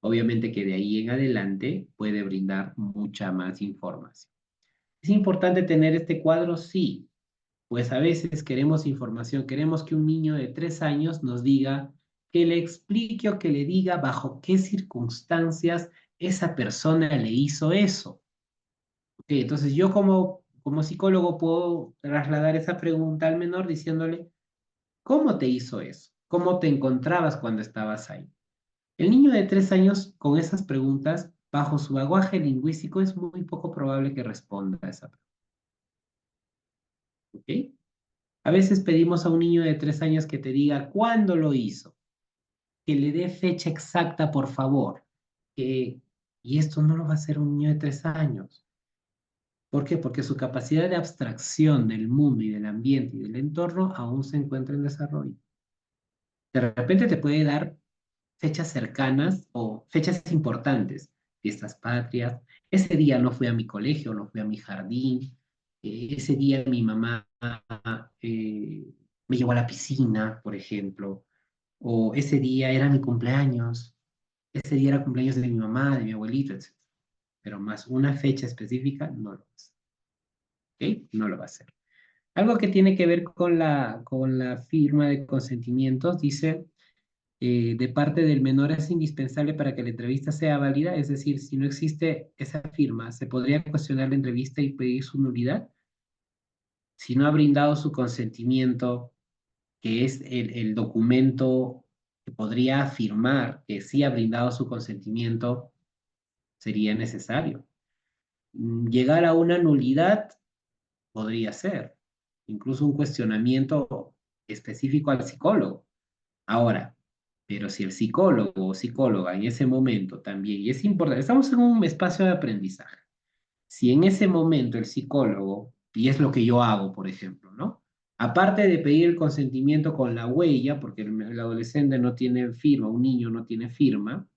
Obviamente que de ahí en adelante puede brindar mucha más información. ¿Es importante tener este cuadro? Sí, pues a veces queremos información, queremos que un niño de 3 años nos diga, que le explique o que le diga bajo qué circunstancias esa persona le hizo eso. Ok, entonces yo como psicólogo puedo trasladar esa pregunta al menor diciéndole, ¿cómo te hizo eso? ¿Cómo te encontrabas cuando estabas ahí? El niño de 3 años con esas preguntas, bajo su bagaje lingüístico, es muy poco probable que responda a esa pregunta. ¿Ok? A veces pedimos a un niño de 3 años que te diga cuándo lo hizo, que le dé fecha exacta, por favor. Que, y esto no lo va a hacer un niño de 3 años. ¿Por qué? Porque su capacidad de abstracción del mundo y del ambiente y del entorno aún se encuentra en desarrollo. De repente te puede dar fechas cercanas o fechas importantes, fiestas patrias. Ese día no fui a mi colegio, no fui a mi jardín. Ese día mi mamá eh, me llevó a la piscina, por ejemplo. O ese día era mi cumpleaños. Ese día era cumpleaños de mi mamá, de mi abuelito, etc. Pero más una fecha específica no lo va a hacer. ¿Ok? No lo va a hacer. Algo que tiene que ver con la firma de consentimientos, dice de parte del menor es indispensable para que la entrevista sea válida, es decir, si no existe esa firma, ¿se podría cuestionar la entrevista y pedir su nulidad? Si no ha brindado su consentimiento, que es el documento que podría afirmar que sí ha brindado su consentimiento, sería necesario. Llegar a una nulidad podría ser, incluso un cuestionamiento específico al psicólogo. Ahora, pero si el psicólogo o psicóloga en ese momento también, y es importante, estamos en un espacio de aprendizaje, si en ese momento el psicólogo, y es lo que yo hago, por ejemplo, ¿no? Aparte de pedir el consentimiento con la huella, porque el adolescente no tiene firma, un niño no tiene firma,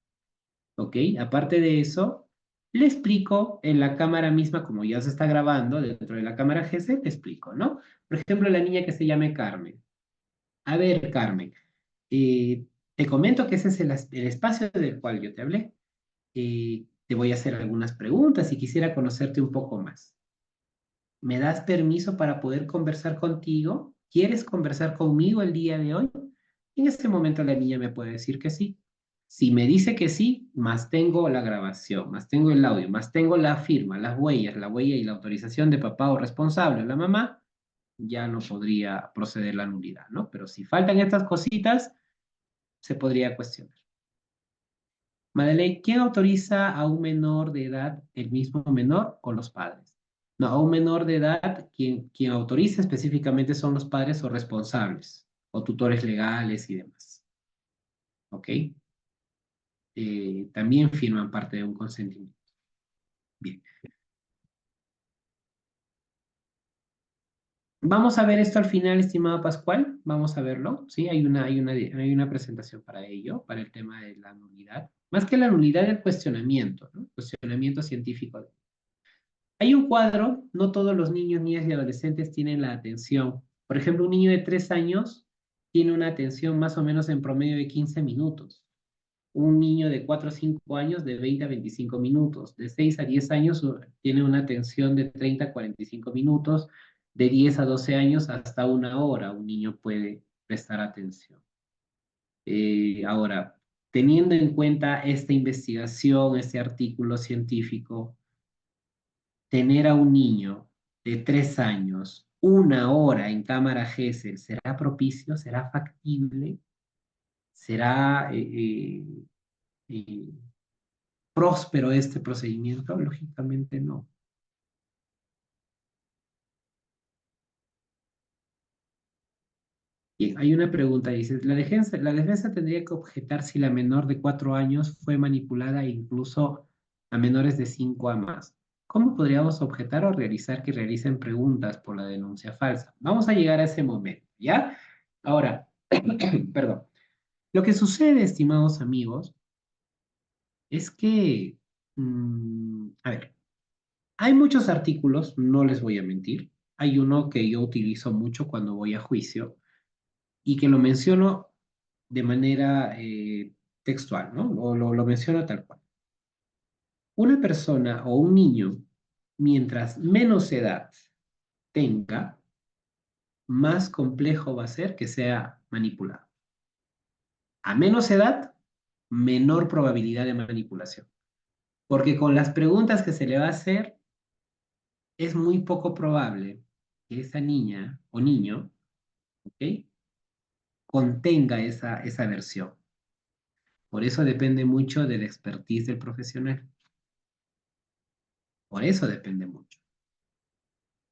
¿ok? Aparte de eso, le explico en la cámara misma, como ya se está grabando dentro de la cámara GC, le explico, ¿no? Por ejemplo, la niña que se llame Carmen. A ver, Carmen, eh, te comento que ese es el espacio del cual yo te hablé. Te voy a hacer algunas preguntas y quisiera conocerte un poco más. ¿Me das permiso para poder conversar contigo? ¿Quieres conversar conmigo el día de hoy? En este momento la niña me puede decir que sí. Si me dice que sí, más tengo la grabación, más tengo el audio, más tengo la firma, las huellas, la huella y la autorización de papá o responsable o la mamá, ya no podría proceder la nulidad, ¿no? Pero si faltan estas cositas, se podría cuestionar. Madeleine, ¿quién autoriza a un menor de edad, el mismo menor o los padres? No, a un menor de edad, quien autoriza específicamente son los padres o responsables, o tutores legales y demás. ¿Ok? También firman parte de un consentimiento. Bien. Vamos a ver esto al final, estimado Pascual. Vamos a verlo. Sí, hay una presentación para ello, para el tema de la nulidad. Más que la nulidad, el cuestionamiento, ¿no? Cuestionamiento científico. Hay un cuadro, no todos los niños, niñas y adolescentes tienen la atención. Por ejemplo, un niño de 3 años tiene una atención más o menos en promedio de 15 minutos. Un niño de 4 o 5 años de 20 a 25 minutos. De 6 a 10 años tiene una atención de 30 a 45 minutos. De 10 a 12 años hasta 1 hora un niño puede prestar atención. Ahora, teniendo en cuenta esta investigación, este artículo científico, tener a un niño de 3 años 1 hora en cámara GESEL, ¿será propicio? ¿Será factible? ¿Será eh, próspero este procedimiento? Lógicamente no. Bien, hay una pregunta, dice, la defensa tendría que objetar si la menor de 4 años fue manipulada e incluso a menores de 5 a más. ¿Cómo podríamos objetar o realizar que realicen preguntas por la denuncia falsa? Vamos a llegar a ese momento, ¿ya? Ahora, perdón. Lo que sucede, estimados amigos, es que, a ver, hay muchos artículos, no les voy a mentir. Hay uno que yo utilizo mucho cuando voy a juicio y que lo menciono de manera textual, ¿no? O lo menciono tal cual. Una persona o un niño, mientras menos edad tenga, más complejo va a ser que sea manipulado. A menos edad, menor probabilidad de manipulación. Porque con las preguntas que se le va a hacer, es muy poco probable que esa niña o niño, ¿ok?, contenga esa versión. Por eso depende mucho del expertise del profesional. Por eso depende mucho.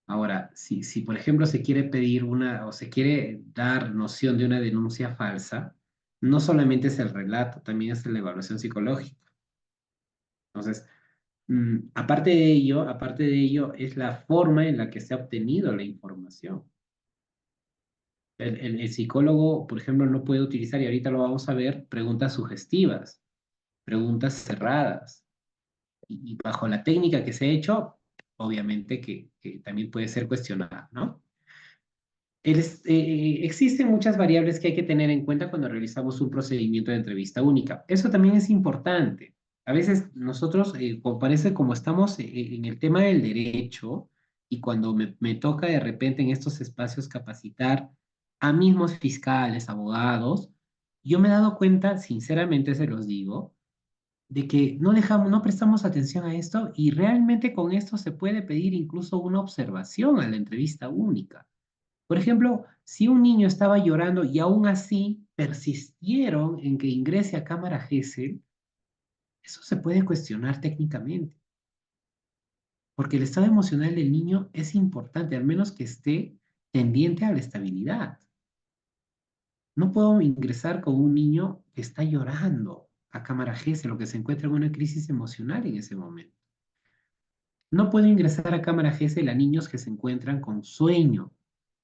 Ahora, si por ejemplo se quiere pedir una o se quiere dar noción de una denuncia falsa, no solamente es el relato, también es la evaluación psicológica. Entonces, aparte de ello, es la forma en la que se ha obtenido la información. El psicólogo, por ejemplo, no puede utilizar, y ahorita lo vamos a ver, preguntas sugestivas, preguntas cerradas. Y bajo la técnica que se ha hecho, obviamente que también puede ser cuestionada, ¿no? Existen muchas variables que hay que tener en cuenta cuando realizamos un procedimiento de entrevista única. Eso también es importante. A veces nosotros, parece como estamos en el tema del derecho y cuando me toca de repente en estos espacios capacitar a mismos fiscales, abogados, yo me he dado cuenta, sinceramente se los digo, de que no prestamos atención a esto y realmente con esto se puede pedir incluso una observación a la entrevista única. Por ejemplo, si un niño estaba llorando y aún así persistieron en que ingrese a cámara GESEL, eso se puede cuestionar técnicamente, porque el estado emocional del niño es importante, al menos que esté tendiente a la estabilidad. No puedo ingresar con un niño que está llorando a cámara GESEL o que se encuentra en una crisis emocional en ese momento. No puedo ingresar a cámara GESEL a niños que se encuentran con sueño,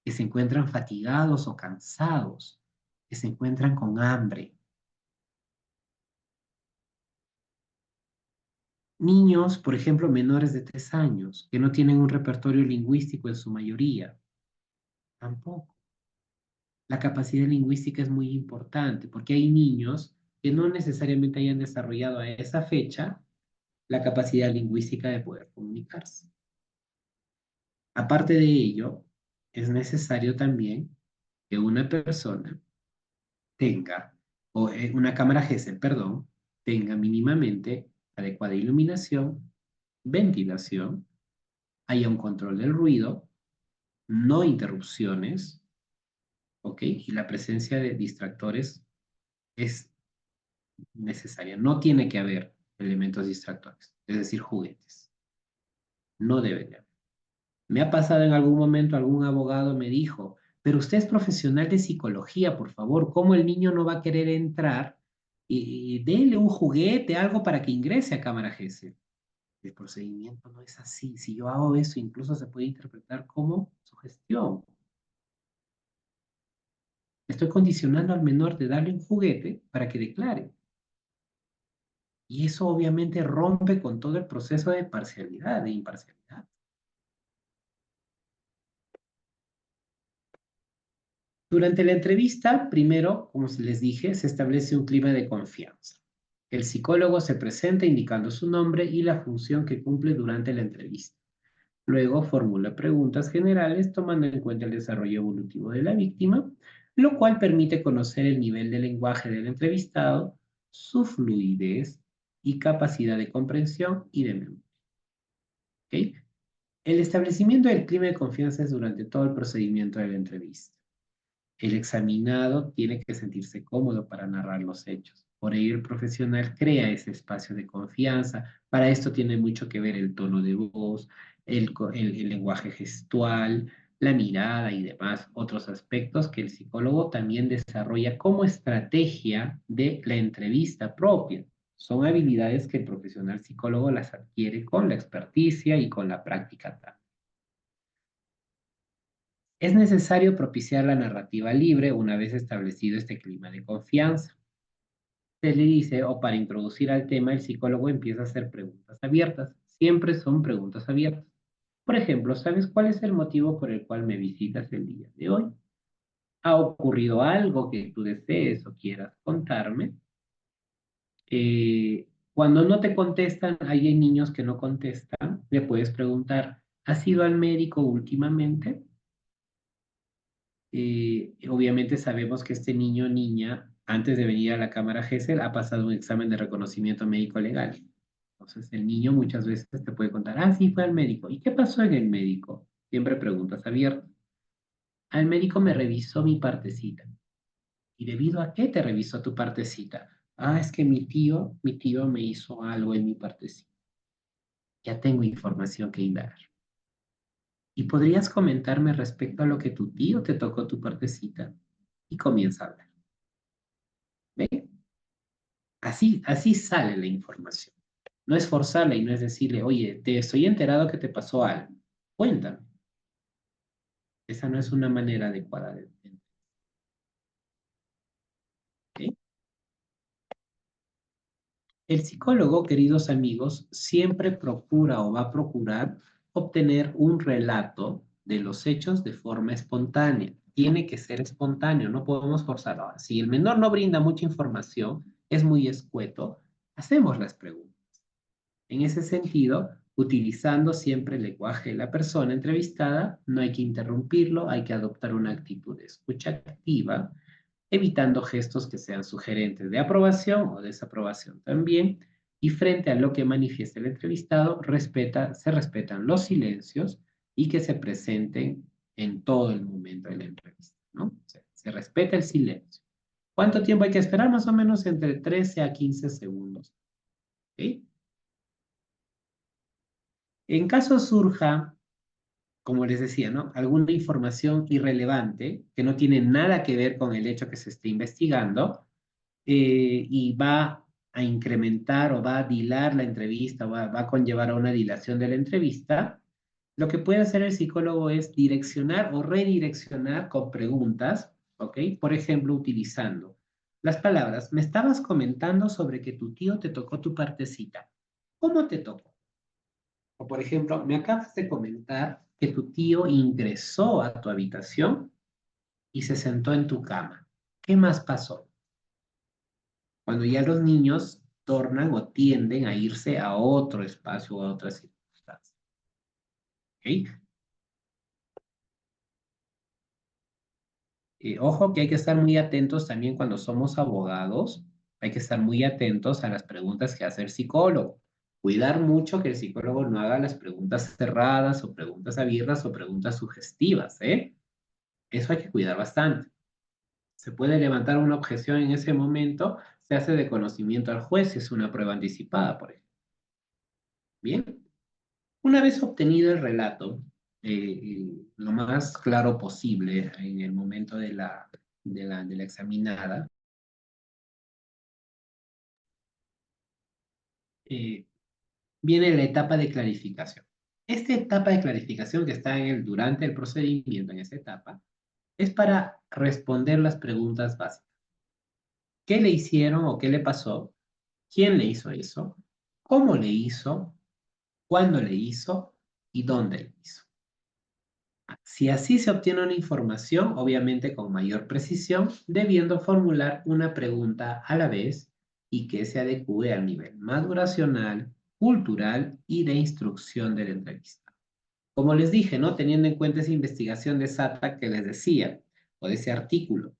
que se encuentran fatigados o cansados, que se encuentran con hambre. Niños, por ejemplo, menores de 3 años, que no tienen un repertorio lingüístico en su mayoría, tampoco. La capacidad lingüística es muy importante porque hay niños que no necesariamente hayan desarrollado a esa fecha la capacidad lingüística de poder comunicarse. Aparte de ello, es necesario también que una persona tenga, o una cámara GESEL, perdón, tenga mínimamente adecuada iluminación, ventilación, haya un control del ruido, no interrupciones, ¿ok? Y la presencia de distractores es necesaria. No tiene que haber elementos distractores, es decir, juguetes. No debe de haber. Me ha pasado en algún momento, algún abogado me dijo, pero usted es profesional de psicología, por favor, ¿cómo el niño no va a querer entrar? Y déle un juguete, algo para que ingrese a cámara GESEL. El procedimiento no es así. Si yo hago eso, incluso se puede interpretar como sugestión. Estoy condicionando al menor de darle un juguete para que declare. Y eso obviamente rompe con todo el proceso de parcialidad, de imparcialidad. Durante la entrevista, primero, como les dije, se establece un clima de confianza. El psicólogo se presenta indicando su nombre y la función que cumple durante la entrevista. Luego formula preguntas generales tomando en cuenta el desarrollo evolutivo de la víctima, lo cual permite conocer el nivel de lenguaje del entrevistado, su fluidez y capacidad de comprensión y de memoria. ¿Okay? El establecimiento del clima de confianza es durante todo el procedimiento de la entrevista. El examinado tiene que sentirse cómodo para narrar los hechos. Por ello, el profesional crea ese espacio de confianza. Para esto tiene mucho que ver el tono de voz, el lenguaje gestual, la mirada y demás otros aspectos que el psicólogo también desarrolla como estrategia de la entrevista propia. Son habilidades que el profesional psicólogo las adquiere con la experticia y con la práctica también. Es necesario propiciar la narrativa libre una vez establecido este clima de confianza. Se le dice, o para introducir al tema, el psicólogo empieza a hacer preguntas abiertas. Siempre son preguntas abiertas. Por ejemplo, ¿sabes cuál es el motivo por el cual me visitas el día de hoy? ¿Ha ocurrido algo que tú desees o quieras contarme? Cuando no te contestan, hay niños que no contestan, le puedes preguntar, ¿has ido al médico últimamente? Obviamente sabemos que este niño o niña, antes de venir a la cámara GESEL, ha pasado un examen de reconocimiento médico legal. Entonces el niño muchas veces te puede contar, ah, sí, fue al médico. ¿Y qué pasó en el médico? Siempre preguntas abiertas. Al médico me revisó mi partecita. ¿Y debido a qué te revisó tu partecita? Ah, es que mi tío me hizo algo en mi partecita. Ya tengo información que indagar. ¿Y podrías comentarme respecto a lo que tu tío te tocó tu partecita? Y comienza a hablar. ¿Ve? Así sale la información. No es forzarla y no es decirle, oye, te estoy enterado que te pasó algo. Cuéntame. Esa no es una manera adecuada de entender. ¿Ok? El psicólogo, queridos amigos, siempre procura o va a procurar obtener un relato de los hechos de forma espontánea. Tiene que ser espontáneo, no podemos forzarlo. Ahora, si el menor no brinda mucha información, es muy escueto, hacemos las preguntas. En ese sentido, utilizando siempre el lenguaje de la persona entrevistada, no hay que interrumpirlo, hay que adoptar una actitud de escucha activa, evitando gestos que sean sugerentes de aprobación o desaprobación también, y frente a lo que manifiesta el entrevistado, se respetan los silencios y que se presenten en todo el momento de la entrevista, ¿no? O sea, se respeta el silencio. ¿Cuánto tiempo hay que esperar? Más o menos entre 13 a 15 segundos. ¿Ok? En caso surja, como les decía, ¿no? Alguna información irrelevante que no tiene nada que ver con el hecho que se esté investigando, y va a incrementar o va a dilar la entrevista, va a conllevar a una dilación de la entrevista, lo que puede hacer el psicólogo es direccionar o redireccionar con preguntas, ¿ok? Por ejemplo, utilizando las palabras, me estabas comentando sobre que tu tío te tocó tu partecita. ¿Cómo te tocó? O por ejemplo, me acabas de comentar que tu tío ingresó a tu habitación y se sentó en tu cama. ¿Qué más pasó? Cuando ya los niños tornan o tienden a irse a otro espacio o a otra circunstancia. ¿Ok? Ojo que hay que estar muy atentos también cuando somos abogados, hay que estar muy atentos a las preguntas que hace el psicólogo. Cuidar mucho que el psicólogo no haga las preguntas cerradas o preguntas abiertas o preguntas sugestivas, ¿eh? Eso hay que cuidar bastante. Se puede levantar una objeción en ese momento, se hace de conocimiento al juez si es una prueba anticipada, por ejemplo. Bien, una vez obtenido el relato, lo más claro posible en el momento de la examinada, eh, viene la etapa de clarificación. Esta etapa de clarificación que está durante el procedimiento, en esa etapa, es para responder las preguntas básicas. ¿Qué le hicieron o qué le pasó? ¿Quién le hizo eso? ¿Cómo le hizo? ¿Cuándo le hizo? ¿Y dónde le hizo? Si así se obtiene una información, obviamente con mayor precisión, debiendo formular una pregunta a la vez y que se adecue al nivel maduracional, cultural y de instrucción del entrevista. Como les dije, ¿no? Teniendo en cuenta esa investigación de SATA que les decía, o de ese artículo,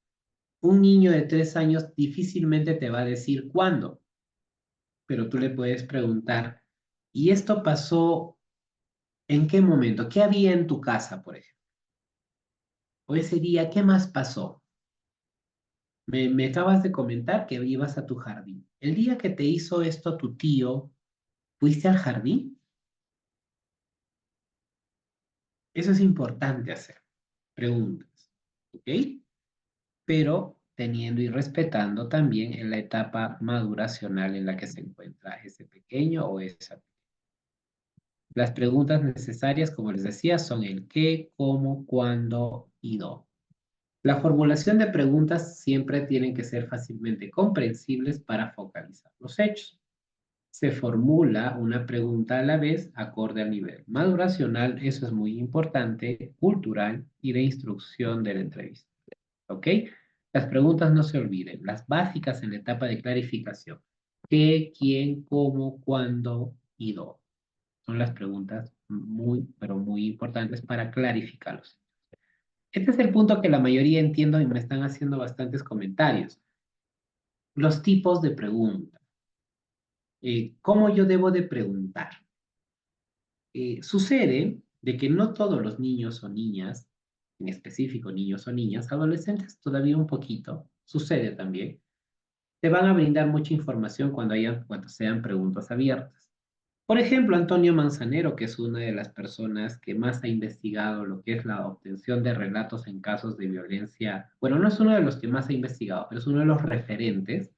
un niño de 3 años difícilmente te va a decir cuándo, pero tú le puedes preguntar, ¿y esto pasó en qué momento? ¿Qué había en tu casa, por ejemplo? O ese día, ¿qué más pasó? Me acabas de comentar que ibas a tu jardín. El día que te hizo esto tu tío, ¿fuiste al jardín? Eso es importante hacer. Preguntas. ¿Ok? Pero teniendo y respetando también en la etapa maduracional en la que se encuentra ese pequeño o esa. Las preguntas necesarias, como les decía, son el qué, cómo, cuándo y dónde. La formulación de preguntas siempre tienen que ser fácilmente comprensibles para focalizar los hechos. Se formula una pregunta a la vez acorde al nivel maduracional, eso es muy importante, cultural y de instrucción de la entrevista. ¿Ok? Las preguntas no se olviden, las básicas en la etapa de clarificación. ¿Qué, quién, cómo, cuándo y dónde? Son las preguntas muy, pero muy importantes para clarificarlos. Este es el punto que la mayoría entiendo y me están haciendo bastantes comentarios. Los tipos de preguntas. ¿Cómo yo debo de preguntar? Sucede de que no todos los niños o niñas, en específico niños o niñas, adolescentes todavía un poquito, sucede también, te van a brindar mucha información cuando sean preguntas abiertas. Por ejemplo, Antonio Manzanero, que es una de las personas que más ha investigado lo que es la obtención de relatos en casos de violencia, bueno, no es uno de los que más ha investigado, pero es uno de los referentes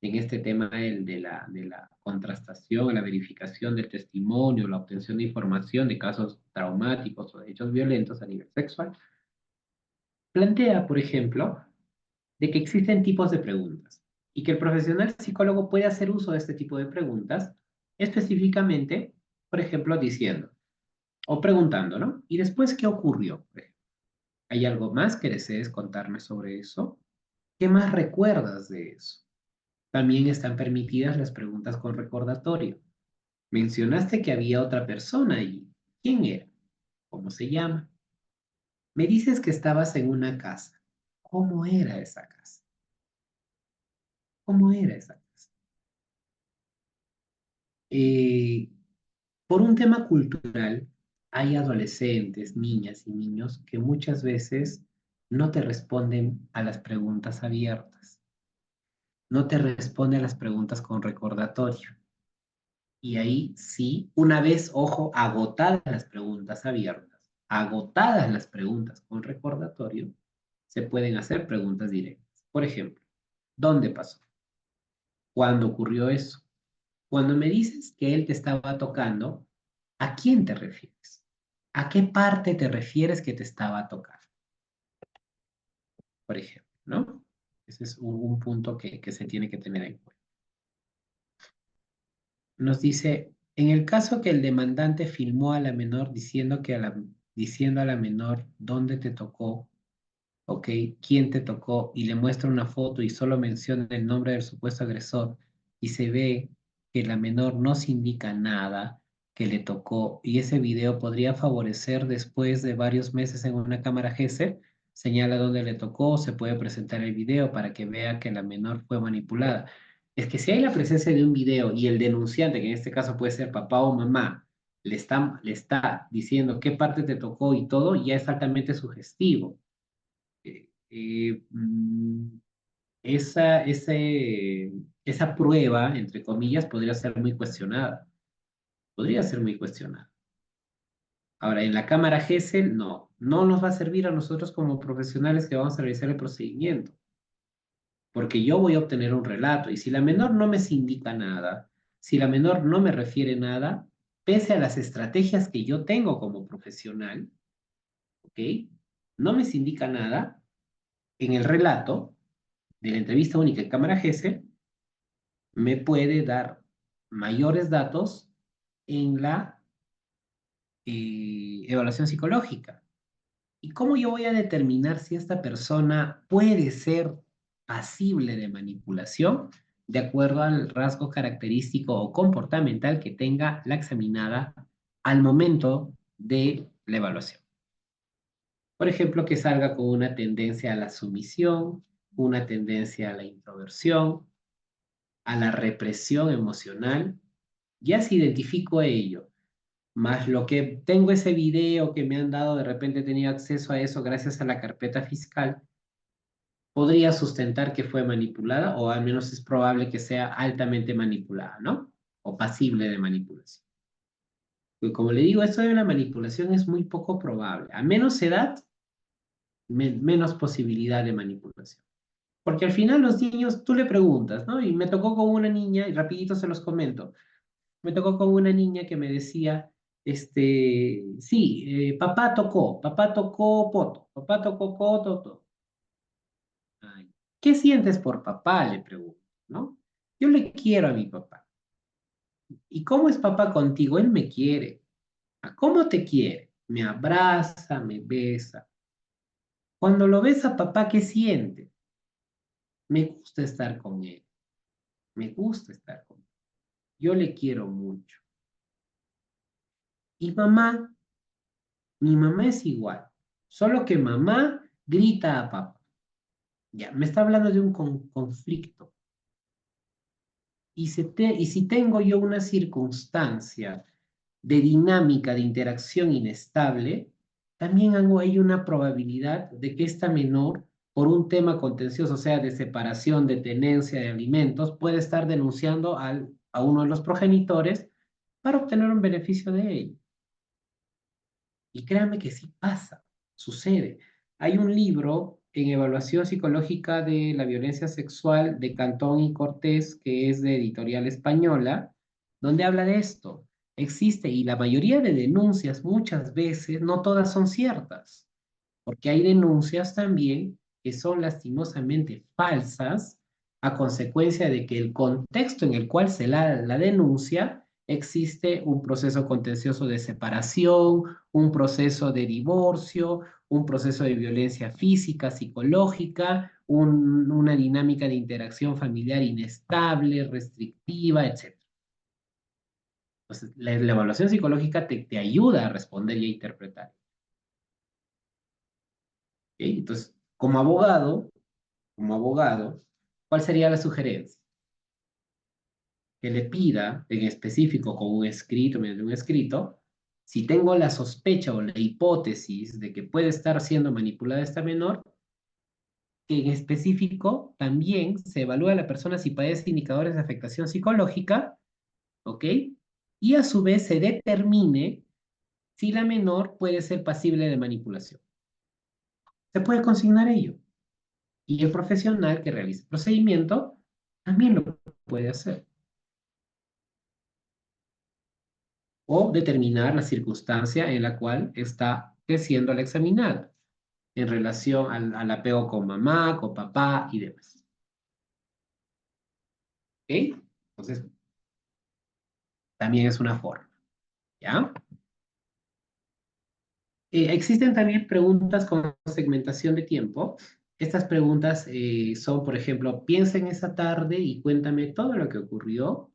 en este tema de la contrastación, la verificación del testimonio, la obtención de información de casos traumáticos o de hechos violentos a nivel sexual, plantea, por ejemplo, de que existen tipos de preguntas y que el profesional psicólogo puede hacer uso de este tipo de preguntas, específicamente, por ejemplo, diciendo o preguntando, ¿no? ¿Y después qué ocurrió? ¿Hay algo más que desees contarme sobre eso? ¿Qué más recuerdas de eso? También están permitidas las preguntas con recordatorio. Mencionaste que había otra persona allí. ¿Quién era? ¿Cómo se llama? Me dices que estabas en una casa. ¿Cómo era esa casa? ¿Cómo era esa casa? Eh, por un tema cultural, hay adolescentes, niñas y niños que muchas veces no te responden a las preguntas abiertas, no te responden a las preguntas con recordatorio. Y ahí sí, una vez, ojo, agotadas las preguntas abiertas, agotadas las preguntas con recordatorio, se pueden hacer preguntas directas. Por ejemplo, ¿dónde pasó? ¿Cuándo ocurrió eso? Cuando me dices que él te estaba tocando, ¿a quién te refieres? ¿A qué parte te refieres que te estaba tocando? Por ejemplo, ¿no? Ese es un punto que se tiene que tener en cuenta. Nos dice, en el caso que el demandante filmó a la menor diciendo a la menor dónde te tocó, ok, quién te tocó y le muestra una foto y solo menciona el nombre del supuesto agresor y se ve que la menor no se indica nada que le tocó y ese video podría favorecer después de varios meses en una cámara GESEL, señala dónde le tocó, se puede presentar el video para que vea que la menor fue manipulada. Es que si hay la presencia de un video y el denunciante, que en este caso puede ser papá o mamá, le está diciendo qué parte te tocó y todo, ya es altamente sugestivo. eh, mm, esa prueba, entre comillas, podría ser muy cuestionada. Podría ser muy cuestionada. Ahora, en la cámara GESEL, no nos va a servir a nosotros como profesionales que vamos a realizar el procedimiento, porque yo voy a obtener un relato y si la menor no me indica nada, si la menor no me refiere nada, pese a las estrategias que yo tengo como profesional, ¿ok? No me indica nada en el relato de la entrevista única en cámara GESEL, me puede dar mayores datos en la evaluación psicológica. ¿Y cómo yo voy a determinar si esta persona puede ser pasible de manipulación de acuerdo al rasgo característico o comportamental que tenga la examinada al momento de la evaluación? Por ejemplo, que salga con una tendencia a la sumisión, una tendencia a la introversión, a la represión emocional. Ya si identifico ello, más lo que tengo ese video que me han dado, de repente he tenido acceso a eso gracias a la carpeta fiscal, podría sustentar que fue manipulada o al menos es probable que sea altamente manipulada, ¿no? O pasible de manipulación. Y como le digo, esto de una manipulación es muy poco probable. A menos edad, menos posibilidad de manipulación. Porque al final los niños, tú le preguntas, ¿no? Y me tocó con una niña, y rapidito se los comento. Me tocó con una niña que me decía, sí, papá tocó poto, papá tocó coto, to. Ay, ¿qué sientes por papá? Le pregunto, ¿no? Yo le quiero a mi papá. ¿Y cómo es papá contigo? Él me quiere. ¿A cómo te quiere? Me abraza, me besa. Cuando lo ves a papá, ¿qué siente? Me gusta estar con él. Me gusta estar con él. Yo le quiero mucho. Y mi mamá es igual. Solo que mamá grita a papá. Ya, me está hablando de un conflicto. y si tengo yo una circunstancia de dinámica de interacción inestable, también hay una probabilidad de que esta menor, por un tema contencioso, o sea, de separación, de tenencia de alimentos, puede estar denunciando a uno de los progenitores para obtener un beneficio de ello. Y créanme que sí pasa, sucede. Hay un libro en evaluación psicológica de la violencia sexual de Cantón y Cortés, que es de editorial española, donde habla de esto. Existe, y la mayoría de denuncias muchas veces, no todas son ciertas, porque hay denuncias también que son lastimosamente falsas a consecuencia de que el contexto en el cual se la denuncia existe un proceso contencioso de separación, un proceso de divorcio, un proceso de violencia física, psicológica, una dinámica de interacción familiar inestable, restrictiva, etc. Entonces, la evaluación psicológica te ayuda a responder y a interpretar. ¿Ok? Entonces, como abogado, ¿cuál sería la sugerencia? Que le pida en específico con un escrito, mediante un escrito, si tengo la sospecha o la hipótesis de que puede estar siendo manipulada esta menor, que en específico también se evalúe a la persona si padece indicadores de afectación psicológica, ¿ok? Y a su vez se determine si la menor puede ser pasible de manipulación. Se puede consignar ello. Y el profesional que realiza el procedimiento también lo puede hacer. O determinar la circunstancia en la cual está siendo la examinada en relación al apego con mamá, con papá y demás. ¿Ok? Entonces, también es una forma. ¿Ya? Existen también preguntas con segmentación de tiempo. Estas preguntas son, por ejemplo, piensa en esa tarde y cuéntame todo lo que ocurrió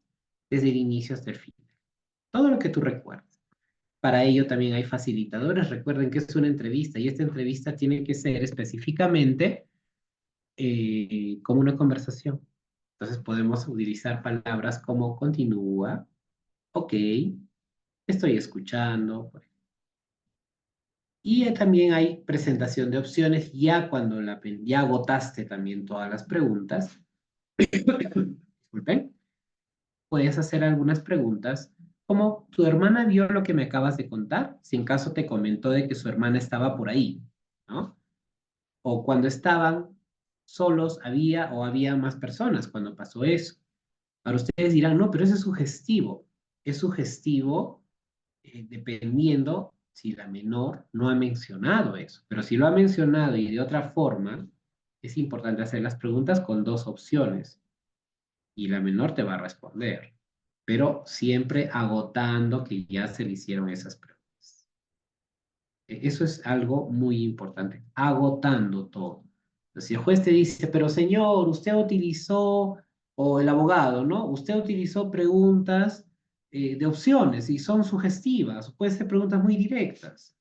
desde el inicio hasta el fin. Todo lo que tú recuerdas. Para ello también hay facilitadores. Recuerden que es una entrevista y esta entrevista tiene que ser específicamente como una conversación. Entonces podemos utilizar palabras como continúa, ok, estoy escuchando. Y también hay presentación de opciones ya cuando ya agotaste también todas las preguntas. Disculpen. Puedes hacer algunas preguntas como tu hermana vio lo que me acabas de contar, si en caso te comentó de que su hermana estaba por ahí, ¿no? O cuando estaban solos había más personas cuando pasó eso. Ahora ustedes dirán, no, pero eso es sugestivo. Es sugestivo dependiendo si la menor no ha mencionado eso. Pero si lo ha mencionado y de otra forma, es importante hacer las preguntas con dos opciones y la menor te va a responder, pero siempre agotando que ya se le hicieron esas preguntas. Eso es algo muy importante, agotando todo. Si el juez te dice, pero señor, usted utilizó, o el abogado, ¿no? Usted utilizó preguntas de opciones y son sugestivas, pueden ser preguntas muy directas.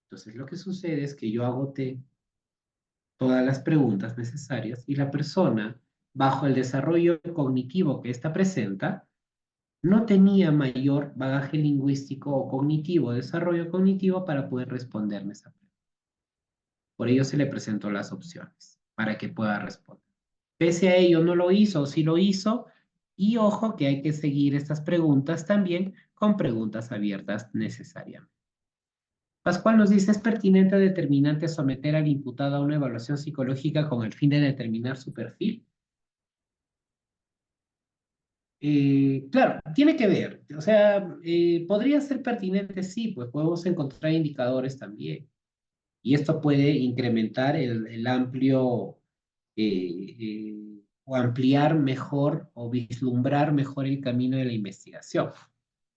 Entonces lo que sucede es que yo agoté todas las preguntas necesarias y la persona, bajo el desarrollo cognitivo que ésta presenta, no tenía mayor bagaje lingüístico o cognitivo, desarrollo cognitivo para poder responderme esa pregunta. Por ello se le presentó las opciones para que pueda responder. Pese a ello no lo hizo o sí lo hizo, y ojo que hay que seguir estas preguntas también con preguntas abiertas necesariamente. Pascual nos dice, ¿es pertinente o determinante someter al imputado a una evaluación psicológica con el fin de determinar su perfil? Claro, tiene que ver. O sea, podría ser pertinente, sí, pues podemos encontrar indicadores también. Y esto puede incrementar el amplio o ampliar mejor o vislumbrar mejor el camino de la investigación.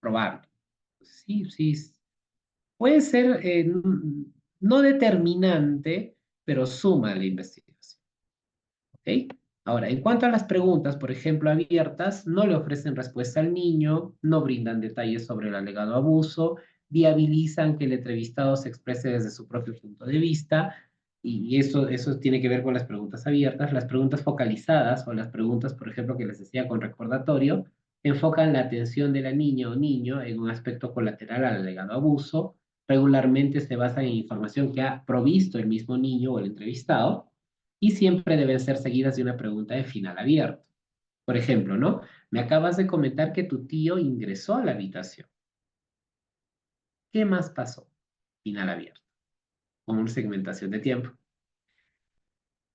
Probable. Sí, sí. Puede ser no determinante, pero suma a la investigación. ¿Ok? Ahora, en cuanto a las preguntas, por ejemplo, abiertas, no le ofrecen respuesta al niño, no brindan detalles sobre el alegado abuso, viabilizan que el entrevistado se exprese desde su propio punto de vista, y eso tiene que ver con las preguntas abiertas. Las preguntas focalizadas o las preguntas, por ejemplo, que les decía con recordatorio, enfocan la atención de la niña o niño en un aspecto colateral al alegado abuso. Regularmente se basan en información que ha provisto el mismo niño o el entrevistado y siempre deben ser seguidas de una pregunta de final abierto. Por ejemplo, ¿no? Me acabas de comentar que tu tío ingresó a la habitación. ¿Qué más pasó? Final abierto, con una segmentación de tiempo.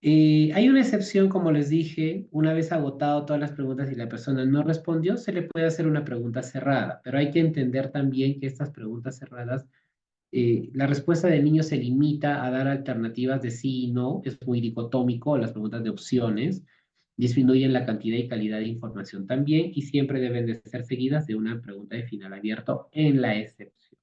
Hay una excepción, como les dije, una vez agotado todas las preguntas y la persona no respondió, se le puede hacer una pregunta cerrada, pero hay que entender también que estas preguntas cerradas, la respuesta del niño se limita a dar alternativas de sí y no, es muy dicotómico, las preguntas de opciones disminuyen la cantidad y calidad de información también y siempre deben de ser seguidas de una pregunta de final abierto en la excepción.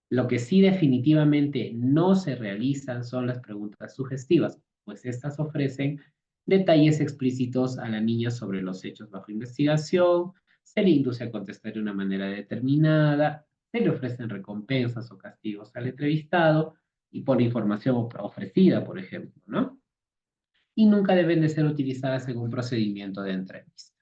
Lo que sí definitivamente no se realizan son las preguntas sugestivas, pues estas ofrecen detalles explícitos a la niña sobre los hechos bajo investigación, se le induce a contestar de una manera determinada, se le ofrecen recompensas o castigos al entrevistado y por la información ofrecida, por ejemplo, ¿no? Y nunca deben de ser utilizadas en un procedimiento de entrevista.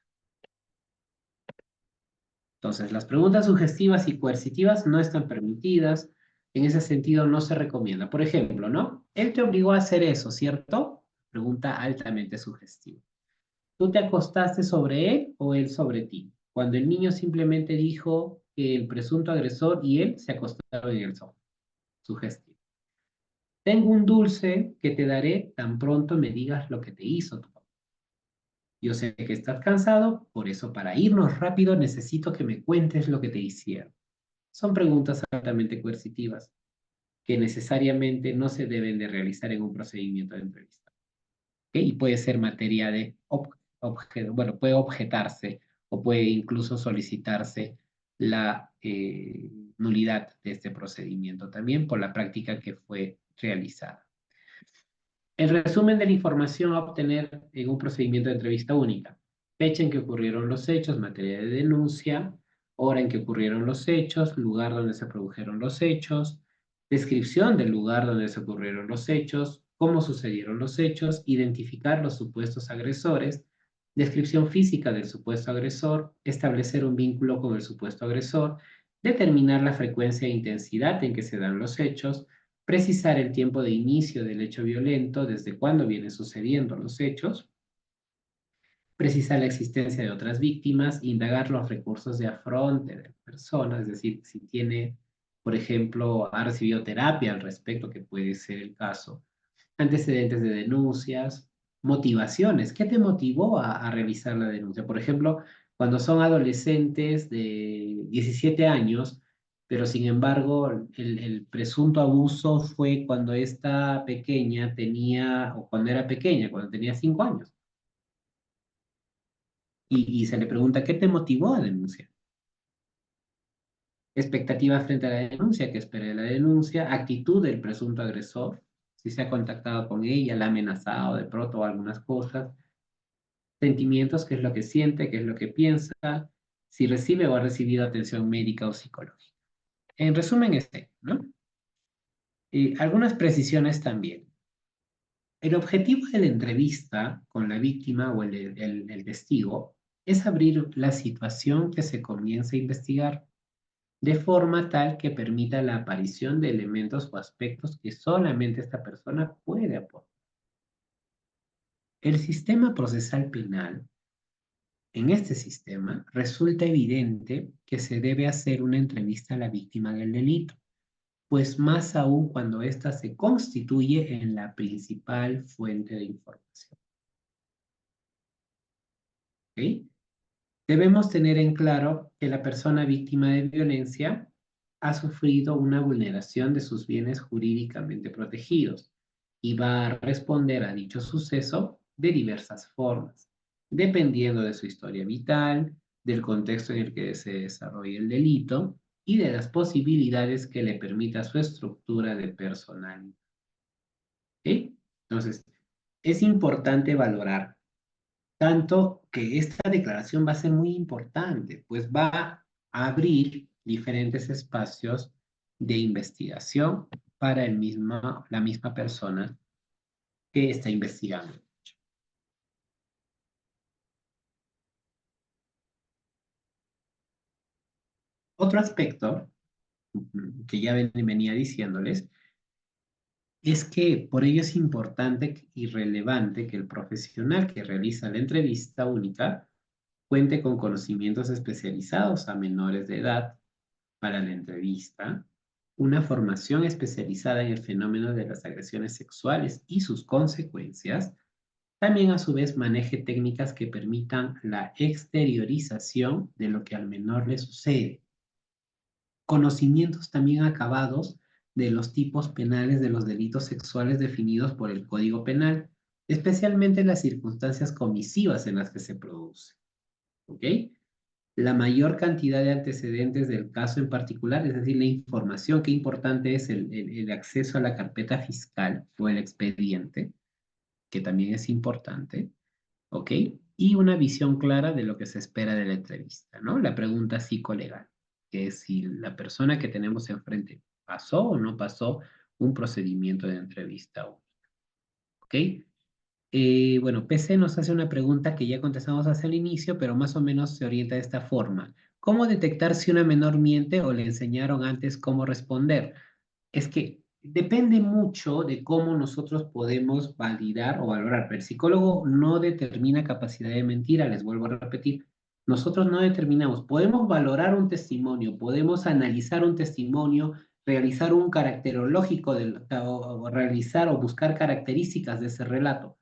Entonces, las preguntas sugestivas y coercitivas no están permitidas. En ese sentido, no se recomienda. Por ejemplo, ¿no? Él te obligó a hacer eso, ¿cierto? Pregunta altamente sugestiva. ¿Tú te acostaste sobre él o él sobre ti? Cuando el niño simplemente dijo que el presunto agresor y él se acostaron en el sofá. Sugestivo. Tengo un dulce que te daré tan pronto me digas lo que te hizo tu papá. Yo sé que estás cansado, por eso para irnos rápido necesito que me cuentes lo que te hicieron. Son preguntas altamente coercitivas que necesariamente no se deben de realizar en un procedimiento de entrevista. ¿Ok? Y puede ser materia de, bueno, puede objetarse o puede incluso solicitarse la nulidad de este procedimiento también por la práctica que fue realizada. El resumen de la información a obtener en un procedimiento de entrevista única. Fecha en que ocurrieron los hechos, materia de denuncia, hora en que ocurrieron los hechos, lugar donde se produjeron los hechos, descripción del lugar donde se ocurrieron los hechos, cómo sucedieron los hechos, identificar los supuestos agresores, descripción física del supuesto agresor, establecer un vínculo con el supuesto agresor, determinar la frecuencia e intensidad en que se dan los hechos, precisar el tiempo de inicio del hecho violento, desde cuándo vienen sucediendo los hechos, precisar la existencia de otras víctimas, indagar los recursos de afronte de la persona, es decir, si tiene, por ejemplo, ha recibido terapia al respecto, que puede ser el caso, antecedentes de denuncias, motivaciones. ¿Qué te motivó a realizar la denuncia? Por ejemplo, cuando son adolescentes de 17 años, pero sin embargo el presunto abuso fue cuando esta pequeña tenía, o cuando era pequeña, cuando tenía 5 años. Y se le pregunta, ¿qué te motivó a denunciar? Expectativa frente a la denuncia, que espera de la denuncia, actitud del presunto agresor, si se ha contactado con ella, la ha amenazado de pronto o algunas cosas, sentimientos, qué es lo que siente, qué es lo que piensa, si recibe o ha recibido atención médica o psicológica. En resumen, ¿no? Algunas precisiones también. El objetivo de la entrevista con la víctima o el testigo es abrir la situación que se comienza a investigar de forma tal que permita la aparición de elementos o aspectos que solamente esta persona puede aportar. El sistema procesal penal, en este sistema, resulta evidente que se debe hacer una entrevista a la víctima del delito, pues más aún cuando ésta se constituye en la principal fuente de información. ¿Ok? Debemos tener en claro que la persona víctima de violencia ha sufrido una vulneración de sus bienes jurídicamente protegidos y va a responder a dicho suceso de diversas formas, dependiendo de su historia vital, del contexto en el que se desarrolla el delito y de las posibilidades que le permita su estructura de personalidad. ¿Ok? Entonces, es importante valorar tanto que esta declaración va a ser muy importante, pues va a abrir diferentes espacios de investigación para la misma persona que está investigando. Otro aspecto que ya venía diciéndoles es que por ello es importante y relevante que el profesional que realiza la entrevista única cuente con conocimientos especializados a menores de edad para la entrevista, una formación especializada en el fenómeno de las agresiones sexuales y sus consecuencias, también a su vez maneje técnicas que permitan la exteriorización de lo que al menor le sucede, conocimientos también acabados de los tipos penales de los delitos sexuales definidos por el Código Penal, especialmente las circunstancias comisivas en las que se produce. ¿Ok? La mayor cantidad de antecedentes del caso en particular, es decir, la información, qué importante es el acceso a la carpeta fiscal o el expediente, que también es importante, ¿ok? Y una visión clara de lo que se espera de la entrevista, ¿no? La pregunta psicolegal, que es si la persona que tenemos enfrente pasó o no pasó un procedimiento de entrevista, ¿ok? Bueno, PC nos hace una pregunta que ya contestamos hacia el inicio, pero más o menos se orienta de esta forma. ¿Cómo detectar si una menor miente o le enseñaron antes cómo responder? Es que depende mucho de cómo nosotros podemos validar o valorar. Pero el psicólogo no determina capacidad de mentira, les vuelvo a repetir. Nosotros no determinamos. Podemos valorar un testimonio, podemos analizar un testimonio, realizar un caracterológico o realizar o buscar características de ese relato,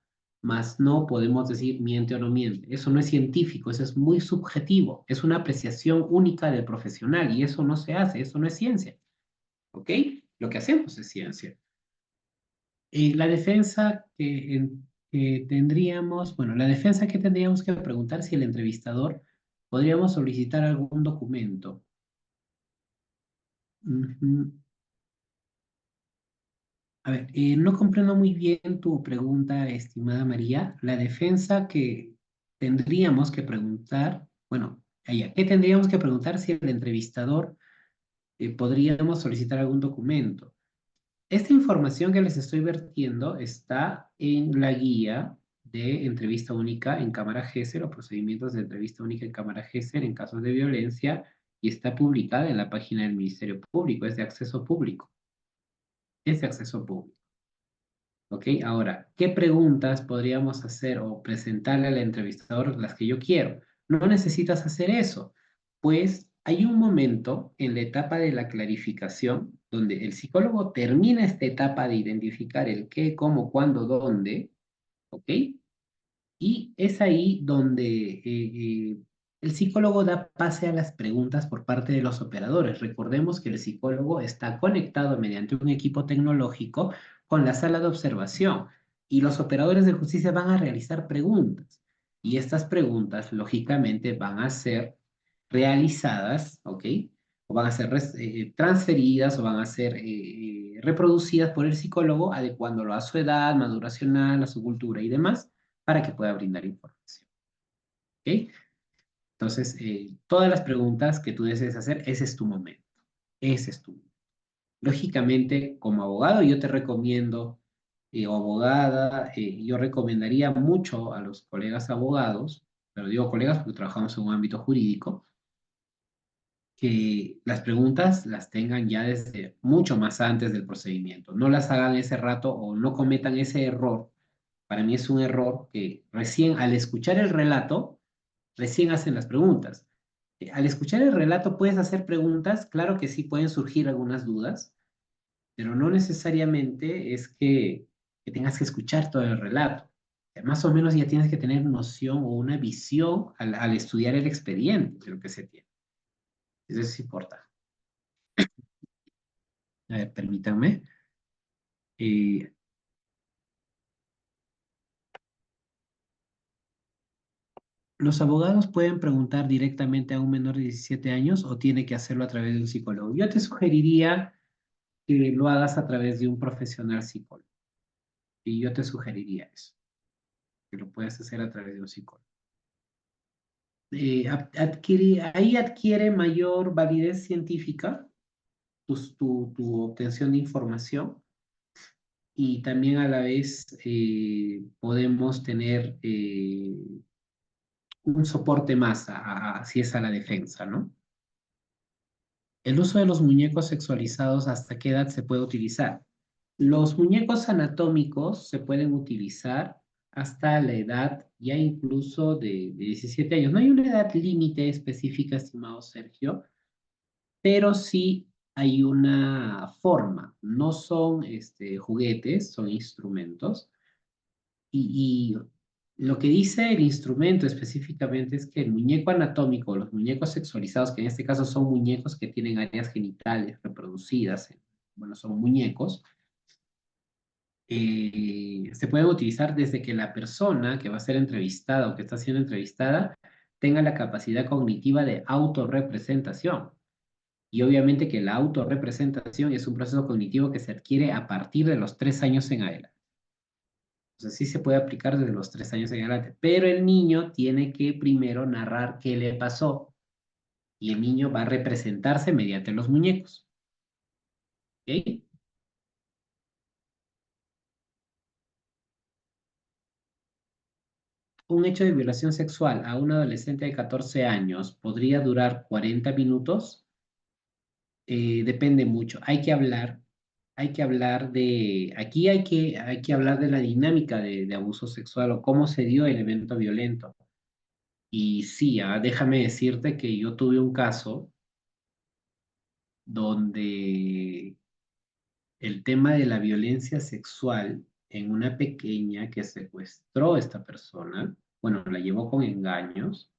mas no podemos decir miente o no miente. Eso no es científico, eso es muy subjetivo, es una apreciación única del profesional y eso no se hace, eso no es ciencia. ¿Ok? Lo que hacemos es ciencia. La defensa que tendríamos, bueno, la defensa que tendríamos que preguntar si el entrevistador podríamos solicitar algún documento. Ujú. A ver, no comprendo muy bien tu pregunta, estimada María. La defensa que tendríamos que preguntar, bueno, allá, ¿qué tendríamos que preguntar si el entrevistador podríamos solicitar algún documento? Esta información que les estoy vertiendo está en la guía de entrevista única en Cámara GESER o procedimientos de entrevista única en Cámara GESER en casos de violencia y está publicada en la página del Ministerio Público, es de acceso público, es de acceso público. ¿Ok? Ahora, ¿qué preguntas podríamos hacer o presentarle al entrevistador las que yo quiero? No necesitas hacer eso, pues hay un momento en la etapa de la clarificación donde el psicólogo termina esta etapa de identificar el qué, cómo, cuándo, dónde, ¿ok? Y es ahí donde el psicólogo da pase a las preguntas por parte de los operadores. Recordemos que el psicólogo está conectado mediante un equipo tecnológico con la sala de observación y los operadores de justicia van a realizar preguntas. Y estas preguntas, lógicamente, van a ser realizadas, ¿ok? O van a ser transferidas o van a ser reproducidas por el psicólogo adecuándolo a su edad maduracional, a su cultura y demás para que pueda brindar información. ¿Ok? Entonces, todas las preguntas que tú desees hacer, ese es tu momento. Ese es tu momento. Lógicamente, como abogado, yo te recomiendo, o abogada, yo recomendaría mucho a los colegas abogados, pero digo colegas porque trabajamos en un ámbito jurídico, que las preguntas las tengan ya desde mucho más antes del procedimiento. No las hagan ese rato o no cometan ese error. Para mí es un error que recién al escuchar el relato, recién hacen las preguntas. Al escuchar el relato puedes hacer preguntas, claro que sí pueden surgir algunas dudas, pero no necesariamente es que tengas que escuchar todo el relato. Más o menos ya tienes que tener noción o una visión al estudiar el expediente de lo que se tiene. Eso es importante. A ver, permítanme. Eh, ¿Los abogados pueden preguntar directamente a un menor de 17 años o tiene que hacerlo a través de un psicólogo? Yo te sugeriría que lo hagas a través de un profesional psicólogo. Y yo te sugeriría eso, que lo puedas hacer a través de un psicólogo. Ahí adquiere mayor validez científica tu obtención de información y también a la vez podemos tener un soporte más si es a la defensa, ¿no? El uso de los muñecos sexualizados, ¿hasta qué edad se puede utilizar? Los muñecos anatómicos se pueden utilizar hasta la edad ya incluso de 17 años. No hay una edad límite específica, estimado Sergio, pero sí hay una forma. No son juguetes, son instrumentos. Y lo que dice el instrumento específicamente es que el muñeco anatómico, los muñecos sexualizados, que en este caso son muñecos que tienen áreas genitales reproducidas, bueno, son muñecos, se pueden utilizar desde que la persona que va a ser entrevistada o que está siendo entrevistada tenga la capacidad cognitiva de autorrepresentación. Y obviamente que la autorrepresentación es un proceso cognitivo que se adquiere a partir de los 3 años en adelante. Entonces sí se puede aplicar desde los 3 años en adelante, pero el niño tiene que primero narrar qué le pasó y el niño va a representarse mediante los muñecos. ¿Ok? Un hecho de violación sexual a un adolescente de 14 años podría durar 40 minutos. Depende mucho. Aquí hay que hablar de la dinámica de abuso sexual o cómo se dio el evento violento. Y sí, déjame decirte que yo tuve un caso donde el tema de la violencia sexual en una pequeña que secuestró a esta persona, bueno, la llevó con engaños,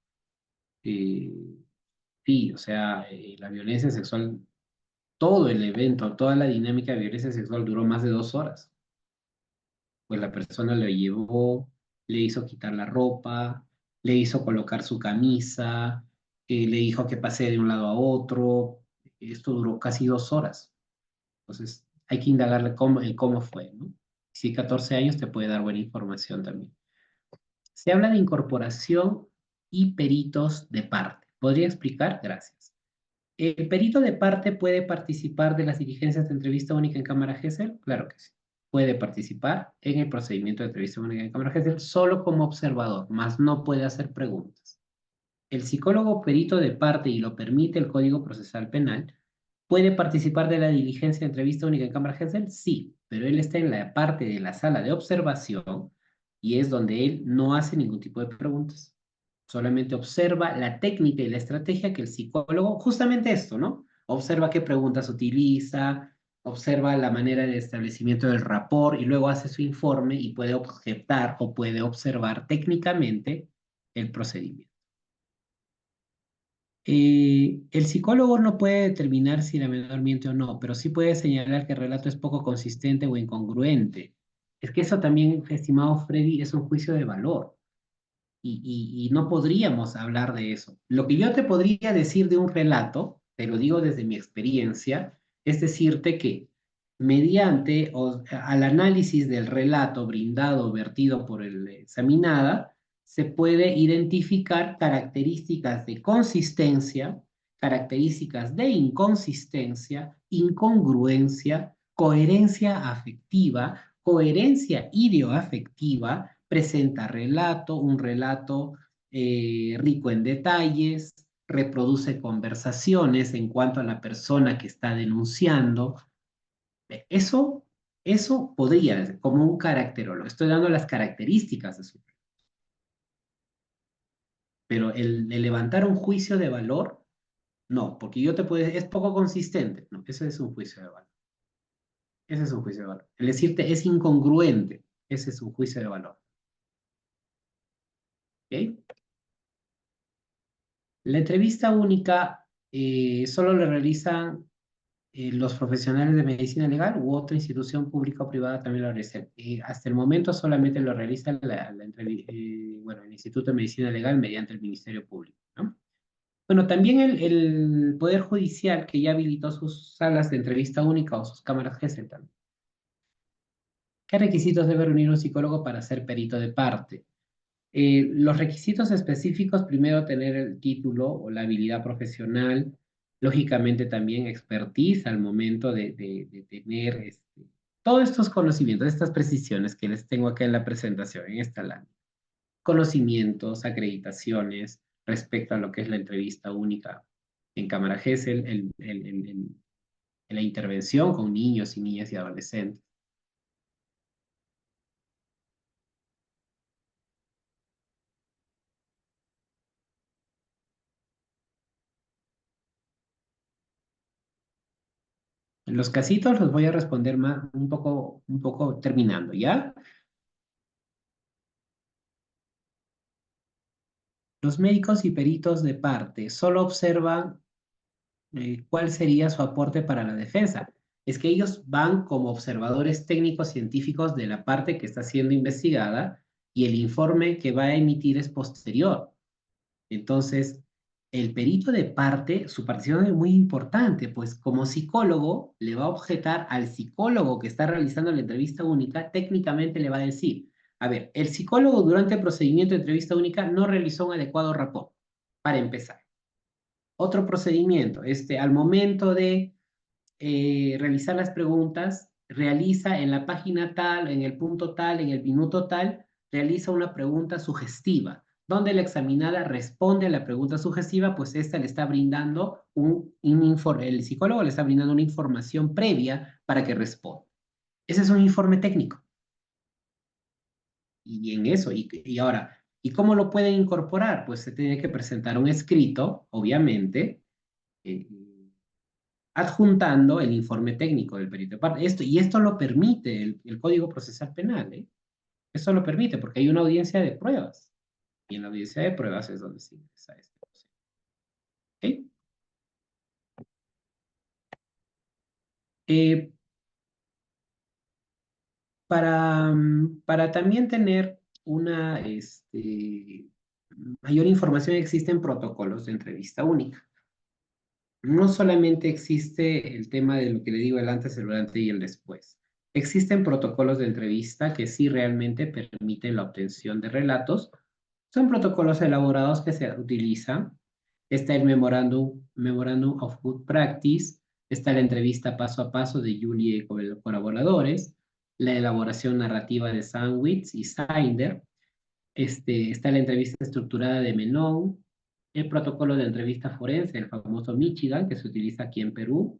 eh, sí, o sea, la violencia sexual, todo el evento, toda la dinámica de violencia sexual duró más de 2 horas. Pues la persona lo llevó, le hizo quitar la ropa, le hizo colocar su camisa, le dijo que pase de un lado a otro. Esto duró casi 2 horas. Entonces, hay que indagarle cómo fue, ¿no? Si 14 años te puede dar buena información también. Se habla de incorporación y peritos de parte. ¿Podría explicar? Gracias. ¿El perito de parte puede participar de las diligencias de entrevista única en Cámara GESEL? Claro que sí. Puede participar en el procedimiento de entrevista única en Cámara GESEL solo como observador, mas no puede hacer preguntas. El psicólogo perito de parte, y lo permite el Código Procesal Penal, ¿puede participar de la diligencia de entrevista única en Cámara Gesell? Sí, pero él está en la parte de la sala de observación y es donde él no hace ningún tipo de preguntas. Solamente observa la técnica y la estrategia que el psicólogo, justamente esto, ¿no? Observa qué preguntas utiliza, observa la manera de establecimiento del rapport y luego hace su informe y puede objetar o puede observar técnicamente el procedimiento. El psicólogo no puede determinar si la menor miente o no, pero sí puede señalar que el relato es poco consistente o incongruente. Es que eso también, estimado Freddy, es un juicio de valor y no podríamos hablar de eso. Lo que yo te podría decir de un relato, te lo digo desde mi experiencia, es decirte que mediante al análisis del relato brindado, vertido por el examinada, se puede identificar características de consistencia, características de inconsistencia, incongruencia, coherencia afectiva, coherencia ideoafectiva, presenta un relato rico en detalles, reproduce conversaciones en cuanto a la persona que está denunciando. Eso, eso podría ser como un caracterólogo. Estoy dando las características de su. Pero el levantar un juicio de valor, no, porque yo te puedo decir, es poco consistente. No, ese es un juicio de valor. Ese es un juicio de valor. El decirte es incongruente, ese es un juicio de valor. ¿Ok? La entrevista única solo la realizan los profesionales de medicina legal u otra institución pública o privada también lo realizan. Hasta el momento solamente lo realiza bueno, el Instituto de Medicina Legal mediante el Ministerio Público, ¿no? Bueno, también el Poder Judicial, que ya habilitó sus salas de entrevista única o sus cámaras GESEL también. ¿Qué requisitos debe reunir un psicólogo para ser perito de parte? Los requisitos específicos, primero tener el título o la habilidad profesional, lógicamente también expertise al momento de tener Todos estos conocimientos, estas precisiones que les tengo acá en la presentación, en esta lámina, conocimientos, acreditaciones respecto a lo que es la entrevista única en cámara GESEL, la intervención con niños y niñas y adolescentes. En los casitos los voy a responder más, un poco terminando, ¿ya? Los médicos y peritos de parte solo observan cuál sería su aporte para la defensa. Es que ellos van como observadores técnicos científicos de la parte que está siendo investigada y el informe que va a emitir es posterior. Entonces, el perito de parte, su participación es muy importante, pues como psicólogo le va a objetar al psicólogo que está realizando la entrevista única, técnicamente le va a decir, a ver, el psicólogo durante el procedimiento de entrevista única no realizó un adecuado rapport, para empezar. Otro procedimiento, al momento de realizar las preguntas, realiza en la página tal, en el punto tal, en el minuto tal, realiza una pregunta sugestiva, donde la examinada responde a la pregunta sugestiva, pues esta le está brindando el psicólogo le está brindando una información previa para que responda. Ese es un informe técnico. Y en eso, y ahora, ¿y cómo lo pueden incorporar? Pues se tiene que presentar un escrito, obviamente, eh, adjuntando el informe técnico del perito de parte. Esto lo permite el Código Procesal Penal, ¿eh? Esto lo permite porque hay una audiencia de pruebas. Y en la audiencia de pruebas es donde se ingresa este proceso. ¿Ok? Eh, para también tener una mayor información, existen protocolos de entrevista única. No solamente existe el tema de lo que le digo, el antes, el durante y el después. Existen protocolos de entrevista que sí realmente permiten la obtención de relatos. Son protocolos elaborados que se utilizan. Está el Memorandum of Good Practice, está la entrevista paso a paso de Julie y colaboradores, la elaboración narrativa de Sandwich y Snyder, está la entrevista estructurada de Menon, el protocolo de entrevista forense, el famoso Michigan, que se utiliza aquí en Perú,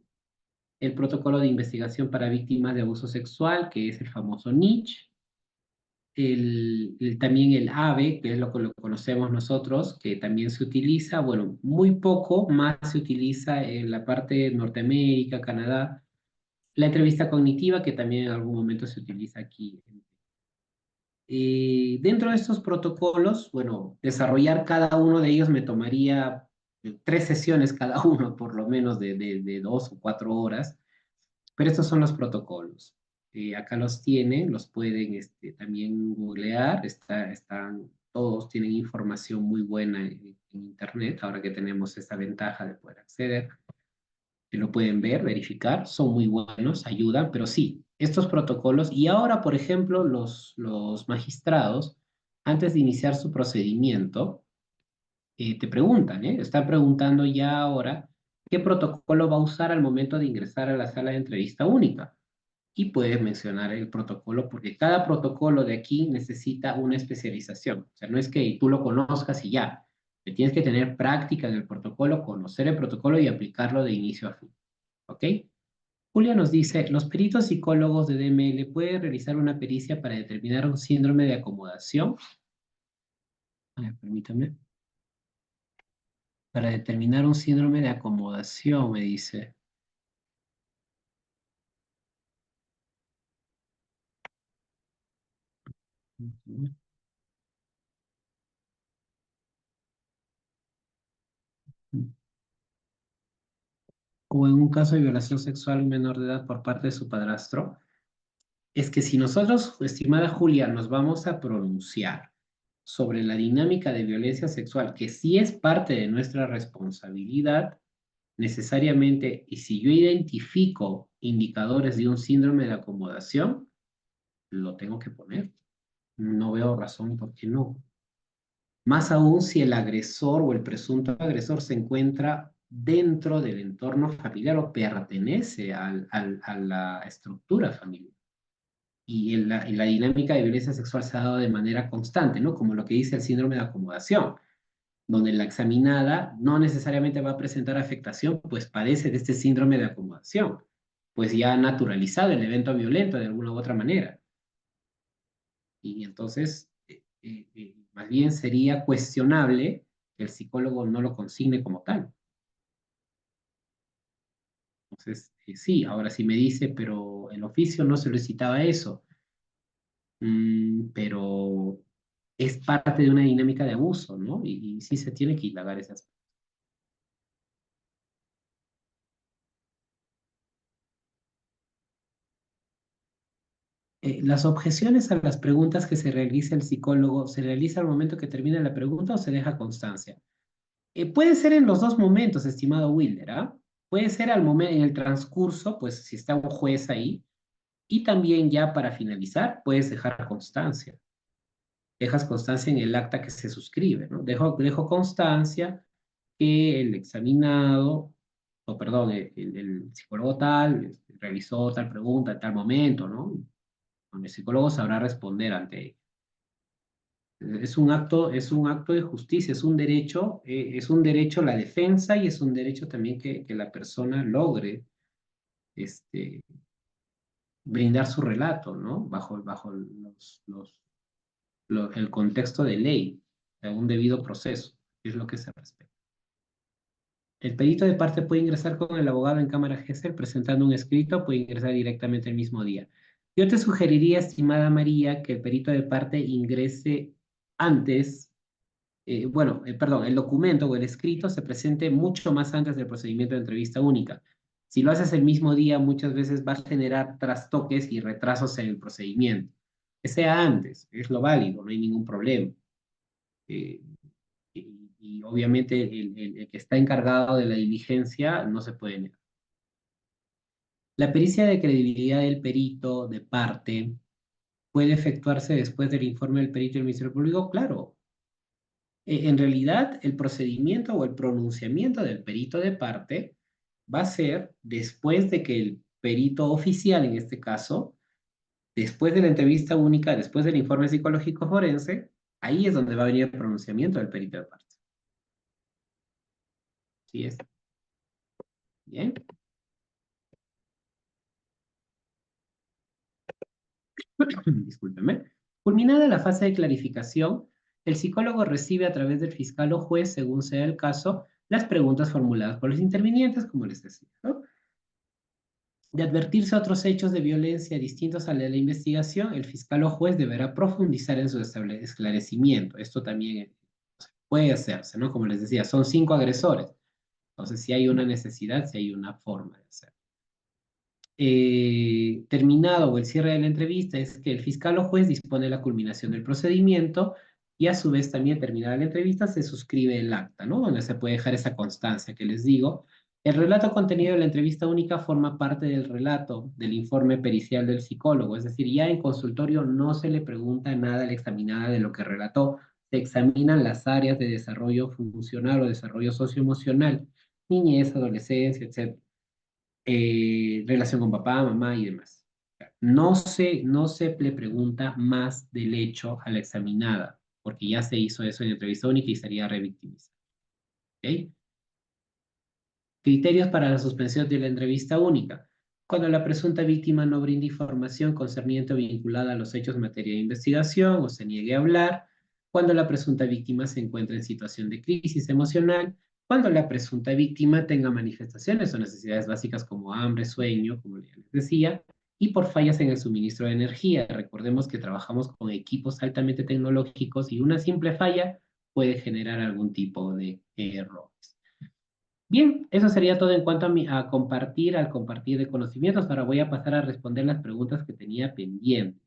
el protocolo de investigación para víctimas de abuso sexual, que es el famoso NICH, también el AVE, que es lo que lo conocemos nosotros, que también se utiliza, bueno, muy poco más se utiliza en la parte de Norteamérica, Canadá, la entrevista cognitiva, que también en algún momento se utiliza aquí. Dentro de estos protocolos, bueno, desarrollar cada uno de ellos me tomaría 3 sesiones cada uno, por lo menos de 2 o 4 horas, pero estos son los protocolos. Acá los tienen, los pueden también googlear, todos tienen información muy buena en Internet, ahora que tenemos esta ventaja de poder acceder, que lo pueden ver, verificar, son muy buenos, ayudan, pero sí, estos protocolos, y ahora, por ejemplo, los magistrados, antes de iniciar su procedimiento, te preguntan, están preguntando ya ahora qué protocolo va a usar al momento de ingresar a la sala de entrevista única y puedes mencionar el protocolo porque cada protocolo de aquí necesita una especialización. O sea, no es que tú lo conozcas y ya. Tienes que tener práctica en el protocolo, conocer el protocolo y aplicarlo de inicio a fin. ¿Ok? Julia nos dice, los peritos psicólogos de DML pueden realizar una pericia para determinar un síndrome de acomodación. A ver, permítame. Para determinar un síndrome de acomodación, me dice. O en un caso de violación sexual a un menor de edad por parte de su padrastro. Es que si nosotros, estimada Julia, nos vamos a pronunciar sobre la dinámica de violencia sexual, que sí es parte de nuestra responsabilidad, necesariamente, y si yo identifico indicadores de un síndrome de acomodación, lo tengo que poner. No veo razón por qué no. Más aún si el agresor o el presunto agresor se encuentra dentro del entorno familiar o pertenece a la estructura familiar. Y en la dinámica de violencia sexual se ha dado de manera constante, ¿no? Como lo que dice el síndrome de acomodación, donde la examinada no necesariamente va a presentar afectación, pues padece de este síndrome de acomodación, pues ya ha naturalizado el evento violento de alguna u otra manera. Y entonces, más bien sería cuestionable que el psicólogo no lo consigne como tal. Entonces, sí, ahora sí me dice, pero el oficio no solicitaba eso. Pero es parte de una dinámica de abuso, ¿no? Y sí se tiene que indagar esas. Las objeciones a las preguntas que se realiza el psicólogo, ¿se realiza al momento que termina la pregunta o se deja constancia? Puede ser en los dos momentos, estimado Wilder, ¿ah? Puede ser al momento, en el transcurso, pues si está un juez ahí, y también ya para finalizar, puedes dejar constancia. Dejas constancia en el acta que se suscribe, ¿no? Dejo constancia que el examinado, o perdón, el psicólogo tal, realizó tal pregunta en tal momento, ¿no? Donde el psicólogo sabrá responder ante ello. Es un acto de justicia, es un derecho la defensa y es un derecho también que la persona logre este, brindar su relato, ¿no? Bajo el contexto de ley, de un debido proceso, es lo que se respeta. El perito de parte puede ingresar con el abogado en cámara Gesell presentando un escrito, puede ingresar directamente el mismo día. Yo te sugeriría, estimada María, que el perito de parte ingrese antes, perdón, el documento o el escrito se presente mucho más antes del procedimiento de entrevista única. Si lo haces el mismo día, muchas veces va a generar trastoques y retrasos en el procedimiento. Que sea antes, es lo válido, no hay ningún problema. Eh, y obviamente el que está encargado de la diligencia no se puede negar. La pericia de credibilidad del perito de parte puede efectuarse después del informe del perito del Ministerio Público, claro. En realidad, el procedimiento o el pronunciamiento del perito de parte va a ser después de que el perito oficial, en este caso, después de la entrevista única, después del informe psicológico forense, ahí es donde va a venir el pronunciamiento del perito de parte. ¿Sí es? Bien. Discúlpeme. Culminada la fase de clarificación, el psicólogo recibe a través del fiscal o juez, según sea el caso, las preguntas formuladas por los intervinientes, como les decía, ¿no? De advertirse otros hechos de violencia distintos a la de la investigación, el fiscal o juez deberá profundizar en su esclarecimiento. Esto también puede hacerse, ¿no? Como les decía, son 5 agresores. Entonces, si hay una necesidad, si hay una forma de hacerlo. Terminado o el cierre de la entrevista es que el fiscal o juez dispone la culminación del procedimiento y a su vez también terminada la entrevista se suscribe el acta, ¿no? Donde se puede dejar esa constancia que les digo. El relato contenido de la entrevista única forma parte del relato del informe pericial del psicólogo, es decir, ya en consultorio no se le pregunta nada a la examinada de lo que relató, se examinan las áreas de desarrollo funcional o desarrollo socioemocional, niñez, adolescencia, etc., relación con papá, mamá y demás. No se le pregunta más del hecho a la examinada, porque ya se hizo eso en entrevista única y sería revictimizada. ¿Ok? Criterios para la suspensión de la entrevista única. Cuando la presunta víctima no brinda información concerniente o vinculada a los hechos en materia de investigación o se niegue a hablar. Cuando la presunta víctima se encuentra en situación de crisis emocional. Cuando la presunta víctima tenga manifestaciones o necesidades básicas como hambre, sueño, como ya les decía, y por fallas en el suministro de energía. Recordemos que trabajamos con equipos altamente tecnológicos y una simple falla puede generar algún tipo de errores. Bien, eso sería todo en cuanto a compartir, al compartir de conocimientos. Ahora voy a pasar a responder las preguntas que tenía pendientes.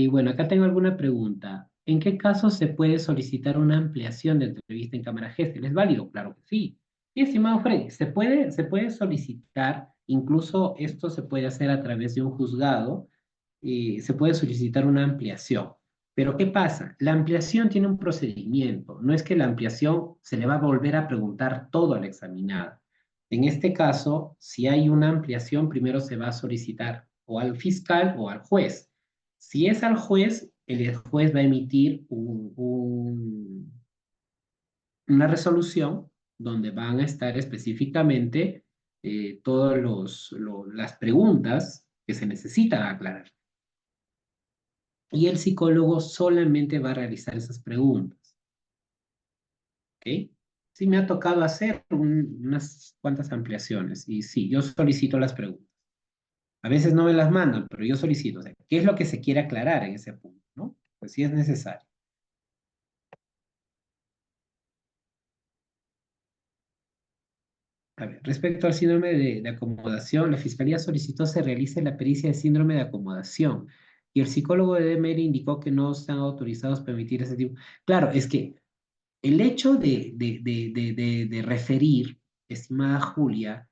Bueno, acá tengo alguna pregunta. ¿En qué caso se puede solicitar una ampliación de entrevista en cámara Gesell? ¿Es válido? Claro que sí. Sí, estimado Freddy, se puede solicitar, incluso esto se puede hacer a través de un juzgado, se puede solicitar una ampliación. Pero ¿qué pasa? La ampliación tiene un procedimiento. No es que la ampliación se le va a volver a preguntar todo al examinado. En este caso, si hay una ampliación, primero se va a solicitar o al fiscal o al juez. Si es al juez, el juez va a emitir una resolución donde van a estar específicamente todas las preguntas que se necesitan aclarar. Y el psicólogo solamente va a realizar esas preguntas. ¿Ok? Sí, me ha tocado hacer unas cuantas ampliaciones y sí, yo solicito las preguntas. A veces no me las mandan, pero yo solicito. O sea, ¿qué es lo que se quiere aclarar en ese punto? ¿No? Pues sí es necesario. A ver, respecto al síndrome de acomodación, la Fiscalía solicitó se realice la pericia de síndrome de acomodación y el psicólogo de DMR indicó que no están autorizados para emitir ese tipo. Claro, es que el hecho de referir, estimada Julia,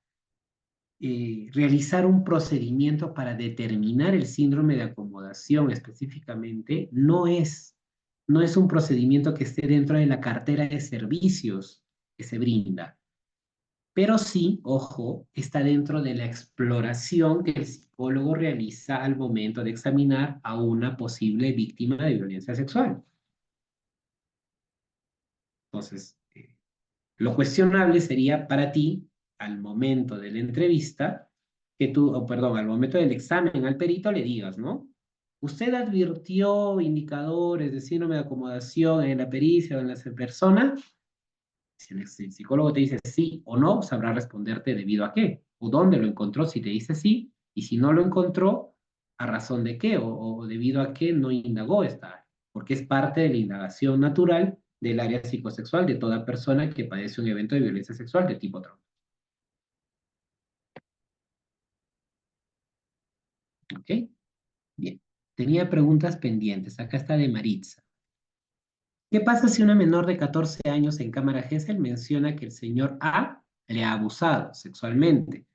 realizar un procedimiento para determinar el síndrome de acomodación específicamente no es un procedimiento que esté dentro de la cartera de servicios que se brinda, pero sí, ojo, está dentro de la exploración que el psicólogo realiza al momento de examinar a una posible víctima de violencia sexual. Entonces, lo cuestionable sería para ti, al momento de la entrevista, que tú, o perdón, al momento del examen al perito le digas, ¿no? ¿Usted advirtió indicadores de síndrome de acomodación en la pericia o en la persona? Si el psicólogo te dice sí o no, sabrá responderte debido a qué, o dónde lo encontró si te dice sí, y si no lo encontró, a razón de qué, o debido a qué no indagó esta área, porque es parte de la indagación natural del área psicosexual de toda persona que padece un evento de violencia sexual de tipo trauma. ¿Ok? Bien. Tenía preguntas pendientes. Acá está de Maritza. ¿Qué pasa si una menor de 14 años en cámara Gesell menciona que el señor A le ha abusado sexualmente?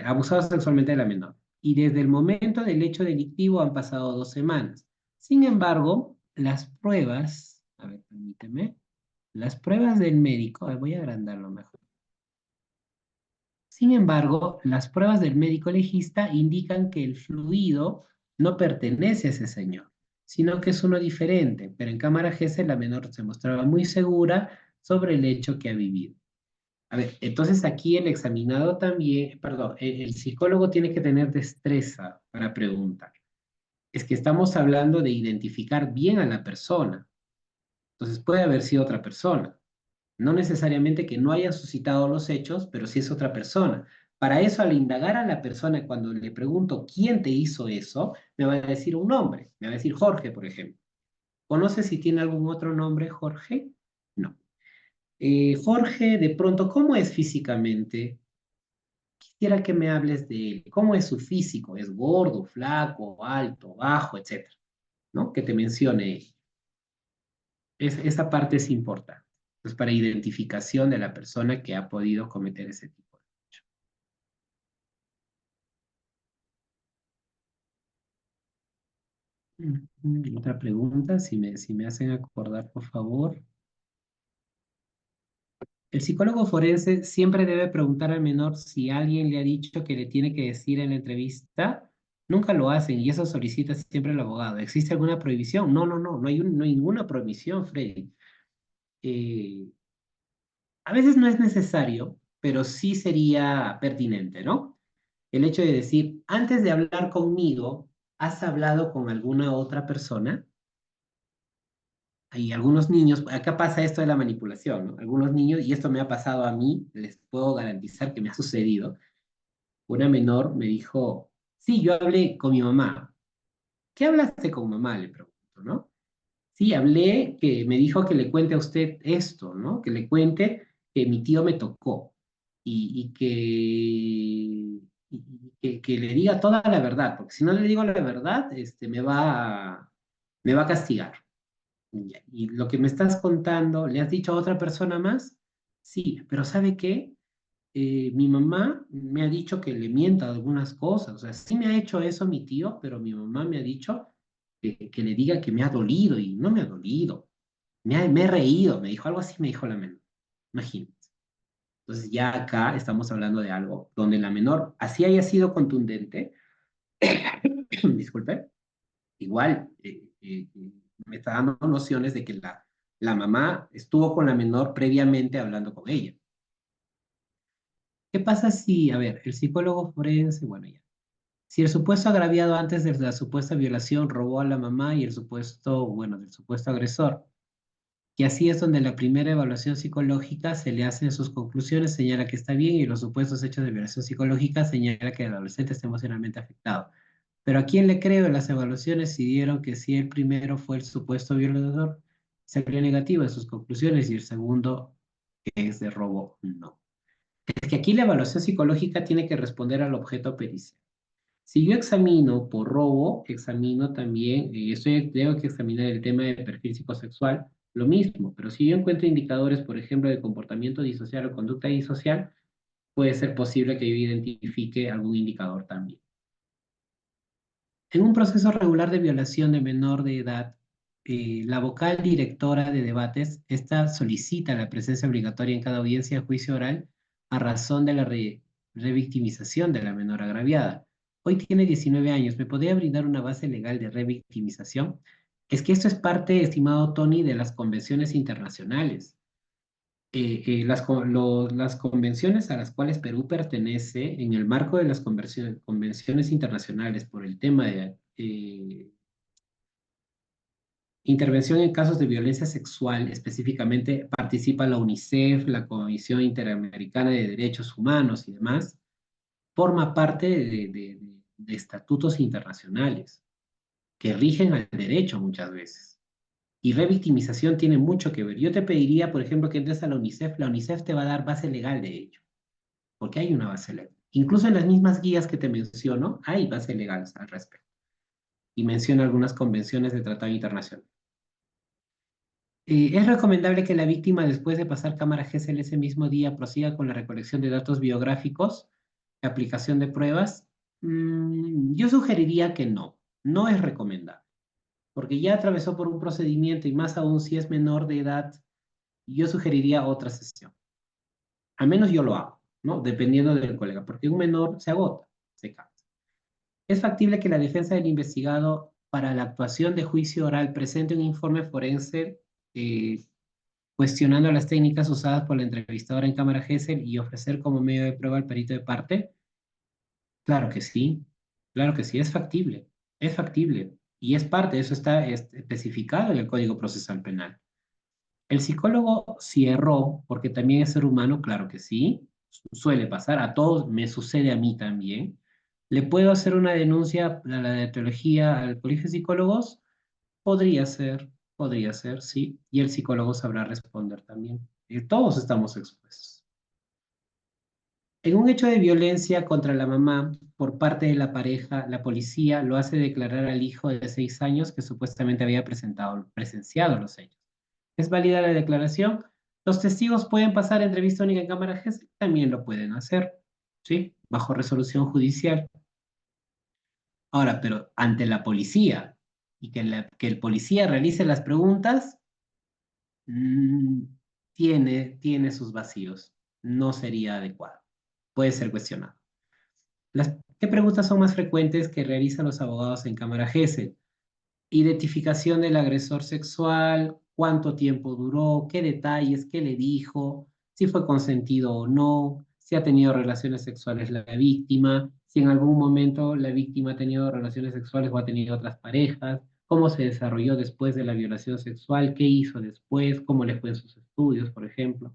Abusado sexualmente de la menor. Y desde el momento del hecho delictivo han pasado 2 semanas. Sin embargo, las pruebas, a ver, permíteme, las pruebas del médico, voy a agrandarlo mejor. Sin embargo, las pruebas del médico legista indican que el fluido no pertenece a ese señor, sino que es uno diferente, pero en cámara GC la menor se mostraba muy segura sobre el hecho que ha vivido. A ver, entonces aquí el examinado también, perdón, el psicólogo tiene que tener destreza para preguntar. Es que estamos hablando de identificar bien a la persona. Entonces puede haber sido otra persona. No necesariamente que no haya suscitado los hechos, pero sí es otra persona. Para eso, al indagar a la persona, cuando le pregunto quién te hizo eso, me va a decir un nombre. Me va a decir Jorge, por ejemplo. ¿Conoces si tiene algún otro nombre, Jorge? No. Jorge, de pronto, ¿cómo es físicamente? Quisiera que me hables de él. ¿Cómo es su físico? ¿Es gordo, flaco, alto, bajo, etcétera? ¿No? Que te mencione él. Esa parte es importante. Pues para identificación de la persona que ha podido cometer ese tipo de hecho. Otra pregunta, si me hacen acordar, por favor. El psicólogo forense siempre debe preguntar al menor si alguien le ha dicho que le tiene que decir en la entrevista. Nunca lo hacen y eso solicita siempre el abogado. ¿Existe alguna prohibición? No, no, no, no hay ninguna prohibición, Freddy. Eh, a veces no es necesario, pero sí sería pertinente, ¿no? El hecho de decir, antes de hablar conmigo, ¿has hablado con alguna otra persona? Hay algunos niños, acá pasa esto de la manipulación, ¿no? Algunos niños, y esto me ha pasado a mí, les puedo garantizar que me ha sucedido. Una menor me dijo, sí, yo hablé con mi mamá. ¿Qué hablaste con mamá? Le pregunto, ¿no? Sí, hablé, que me dijo que le cuente a usted esto, ¿no? Que le cuente que mi tío me tocó y que le diga toda la verdad, porque si no le digo la verdad, me va a castigar. Y lo que me estás contando, ¿le has dicho a otra persona más? Sí, pero ¿sabe qué? Mi mamá me ha dicho que le mienta algunas cosas. O sea, sí me ha hecho eso mi tío, pero mi mamá me ha dicho que le diga que me ha dolido y no me ha dolido. Me he reído, me dijo algo así, me dijo la menor. Imagínate. Entonces ya acá estamos hablando de algo donde la menor, así haya sido contundente, disculpe, igual me está dando nociones de que la mamá estuvo con la menor previamente hablando con ella. ¿Qué pasa si, a ver, el psicólogo forense, bueno, ya. Si el supuesto agraviado antes de la supuesta violación robó a la mamá y el supuesto, bueno, del supuesto agresor, y así es donde la primera evaluación psicológica se le hace en sus conclusiones, señala que está bien y los supuestos hechos de violación psicológica señala que el adolescente está emocionalmente afectado. Pero ¿a quién le creo? En las evaluaciones si dieron que si el primero fue el supuesto violador, salió negativo en sus conclusiones y el segundo, que es de robo, no. Es que aquí la evaluación psicológica tiene que responder al objeto pericial. Si yo examino por robo, examino también, tengo que examinar el tema del perfil psicosexual, lo mismo, pero si yo encuentro indicadores, por ejemplo, de comportamiento disocial o conducta disocial, puede ser posible que yo identifique algún indicador también. En un proceso regular de violación de menor de edad, la vocal directora de debates, esta solicita la presencia obligatoria en cada audiencia de juicio oral a razón de la revictimización de la menor agraviada. Hoy tiene 19 años. ¿Me podría brindar una base legal de revictimización? Es que esto es parte, estimado Tony, de las convenciones internacionales. Las convenciones a las cuales Perú pertenece en el marco de las convenciones internacionales por el tema de intervención en casos de violencia sexual, específicamente participa la UNICEF, la Comisión Interamericana de Derechos Humanos y demás, forma parte de estatutos internacionales que rigen al derecho muchas veces. Y revictimización tiene mucho que ver. Yo te pediría, por ejemplo, que entres a la UNICEF te va a dar base legal de ello, porque hay una base legal. Incluso en las mismas guías que te menciono, hay base legal al respecto. Y menciona algunas convenciones de tratado internacional. ¿Es recomendable que la víctima, después de pasar cámara GESEL ese mismo día, prosiga con la recolección de datos biográficos, aplicación de pruebas? Yo sugeriría que no, no es recomendable, porque ya atravesó por un procedimiento y más aún si es menor de edad, yo sugeriría otra sesión. Al menos yo lo hago, ¿no? Dependiendo del colega, porque un menor se agota, se cansa. ¿Es factible que la defensa del investigado para la actuación de juicio oral presente un informe forense cuestionando las técnicas usadas por la entrevistadora en cámara GESEL y ofrecer como medio de prueba al perito de parte? Claro que sí, claro que sí, es factible y es parte, eso está especificado en el Código Procesal Penal. El psicólogo si erró, porque también es ser humano, claro que sí, suele pasar, a todos me sucede a mí también. ¿Le puedo hacer una denuncia a la deontología al colegio de psicólogos? Podría ser, sí, y el psicólogo sabrá responder también. Todos estamos expuestos. En un hecho de violencia contra la mamá por parte de la pareja, la policía lo hace declarar al hijo de 6 años que supuestamente había presenciado los hechos. ¿Es válida la declaración? Los testigos pueden pasar entrevista única en cámara GES, también lo pueden hacer, ¿sí? Bajo resolución judicial. Ahora, pero ante la policía y que el policía realice las preguntas, mm, tiene sus vacíos. No sería adecuado. Puede ser cuestionado. ¿Qué preguntas son más frecuentes que realizan los abogados en cámara GESEL? Identificación del agresor sexual, cuánto tiempo duró, qué detalles, qué le dijo, si fue consentido o no, si ha tenido relaciones sexuales la víctima, si en algún momento la víctima ha tenido relaciones sexuales o ha tenido otras parejas, cómo se desarrolló después de la violación sexual, qué hizo después, cómo le fue en sus estudios, por ejemplo.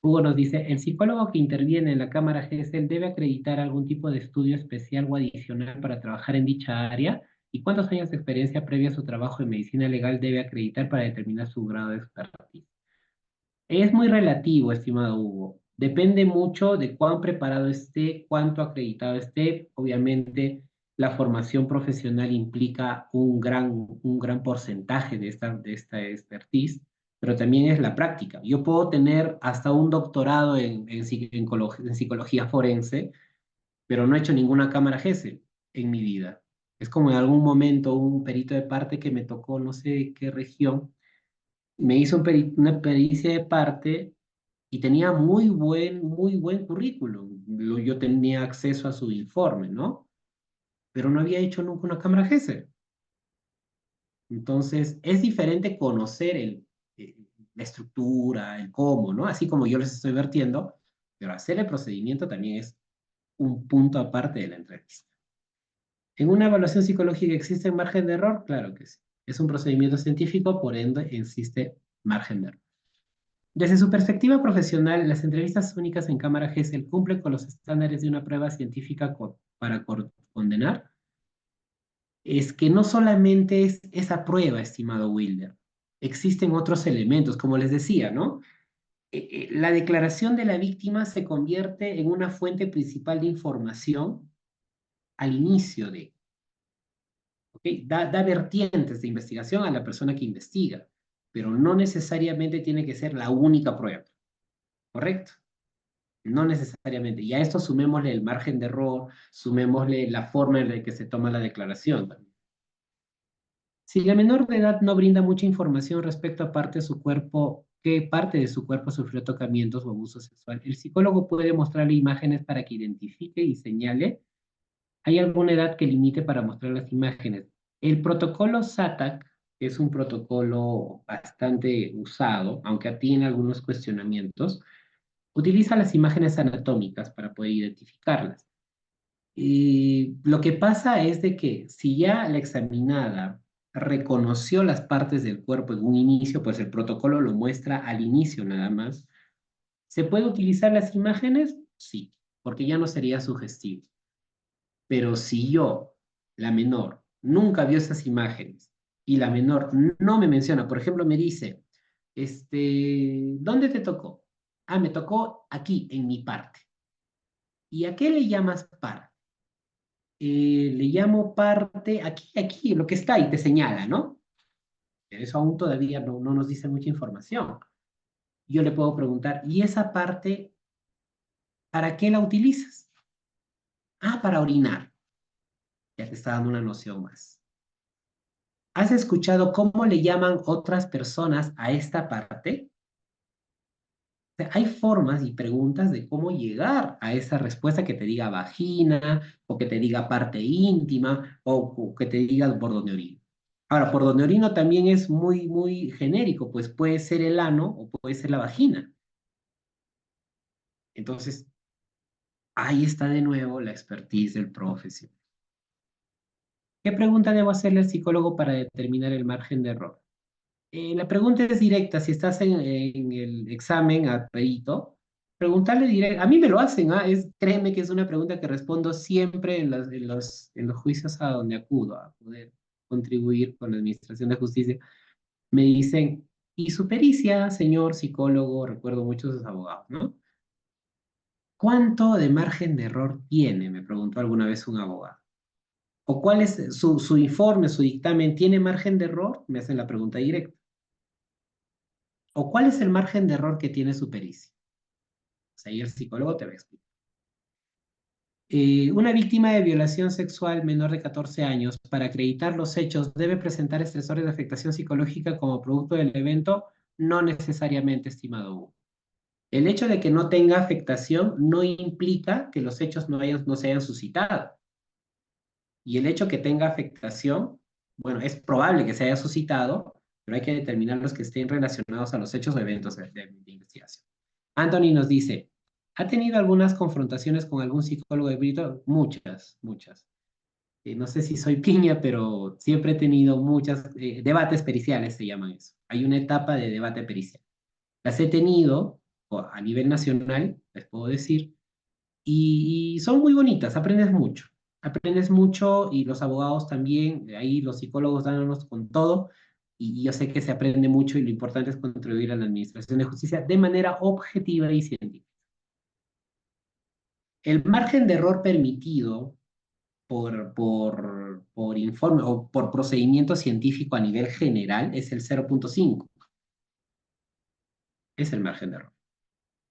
Hugo nos dice, el psicólogo que interviene en la cámara GESEL debe acreditar algún tipo de estudio especial o adicional para trabajar en dicha área. ¿Y cuántos años de experiencia previa a su trabajo en medicina legal debe acreditar para determinar su grado de expertise? Es muy relativo, estimado Hugo. Depende mucho de cuán preparado esté, cuánto acreditado esté. Obviamente, la formación profesional implica un gran porcentaje de esta expertise, pero también es la práctica. Yo puedo tener hasta un doctorado en psicología forense, pero no he hecho ninguna cámara GESEL en mi vida. Es como en algún momento un perito de parte que me tocó, no sé qué región, me hizo una pericia de parte y tenía muy buen currículum. Yo tenía acceso a su informe, ¿no? pero no había hecho nunca una cámara GESEL. Entonces, es diferente conocer eh, la estructura, el cómo, ¿no? Así como yo les estoy vertiendo, pero hacer el procedimiento también es un punto aparte de la entrevista. ¿En una evaluación psicológica existe margen de error? Claro que sí. Es un procedimiento científico, por ende existe margen de error. Desde su perspectiva profesional, las entrevistas únicas en cámara GESEL cumplen con los estándares de una prueba científica para condenar. Es que no solamente es esa prueba, estimado Wilder, existen otros elementos, como les decía, ¿no? La declaración de la víctima se convierte en una fuente principal de información al inicio de, ¿ok? Da vertientes de investigación a la persona que investiga, pero no necesariamente tiene que ser la única prueba, ¿correcto? No necesariamente. Y a esto sumémosle el margen de error, sumémosle la forma en la que se toma la declaración también. Si la menor de edad no brinda mucha información respecto a parte de su cuerpo, qué parte de su cuerpo sufrió tocamientos o abuso sexual, el psicólogo puede mostrarle imágenes para que identifique y señale. ¿Hay alguna edad que limite para mostrar las imágenes? El protocolo SATAC es un protocolo bastante usado, aunque tiene algunos cuestionamientos. Utiliza las imágenes anatómicas para poder identificarlas. Y lo que pasa es de que si ya la examinada reconoció las partes del cuerpo en un inicio, pues el protocolo lo muestra al inicio nada más. ¿Se puede utilizar las imágenes? Sí, porque ya no sería sugestivo. Pero si yo, la menor, nunca vio esas imágenes y la menor no me menciona, por ejemplo, me dice, ¿dónde te tocó? Ah, me tocó aquí, en mi parte. ¿Y a qué le llamas parte? Le llamo parte, aquí, lo que está ahí, te señala, ¿no? Pero eso aún todavía no nos dice mucha información. Yo le puedo preguntar, ¿y esa parte, para qué la utilizas? Ah, para orinar. Ya te está dando una noción más. ¿Has escuchado cómo le llaman otras personas a esta parte? O sea, hay formas y preguntas de cómo llegar a esa respuesta que te diga vagina, o que te diga parte íntima, o que te diga por dónde orino. Ahora, por donde orino también es muy genérico, pues puede ser el ano o puede ser la vagina. Entonces, ahí está de nuevo la expertise del profesional. ¿Qué pregunta debo hacerle al psicólogo para determinar el margen de error? La pregunta es directa. Si estás en el examen a perito, preguntarle directo. A mí me lo hacen, ¿ah? Créeme que es una pregunta que respondo siempre en los juicios a donde acudo a poder contribuir con la Administración de Justicia. Me dicen, ¿y su pericia, señor psicólogo? Recuerdo muchos de sus abogados, ¿no? ¿Cuánto de margen de error tiene? Me preguntó alguna vez un abogado. ¿O cuál es su informe, su dictamen? ¿Tiene margen de error? Me hacen la pregunta directa. ¿O cuál es el margen de error que tiene su pericia? Pues ahí el psicólogo te va a explicar. Una víctima de violación sexual menor de 14 años, para acreditar los hechos, debe presentar estresores de afectación psicológica como producto del evento, no necesariamente, estimado Hugo. El hecho de que no tenga afectación no implica que los hechos no se hayan suscitado. Y el hecho que tenga afectación, bueno, es probable que se haya suscitado, pero hay que determinar los que estén relacionados a los hechos o eventos de investigación. Anthony nos dice, ¿ha tenido algunas confrontaciones con algún psicólogo de Brito? Muchas, muchas. No sé si soy piña, pero siempre he tenido muchas, debates periciales se llaman eso. Hay una etapa de debate pericial. Las he tenido a nivel nacional, les puedo decir, y son muy bonitas, aprendes mucho y los abogados también, ahí los psicólogos dándonos con todo, y yo sé que se aprende mucho y lo importante es contribuir a la administración de justicia de manera objetiva y científica. El margen de error permitido por informe o por procedimiento científico a nivel general es el 0,5, es el margen de error.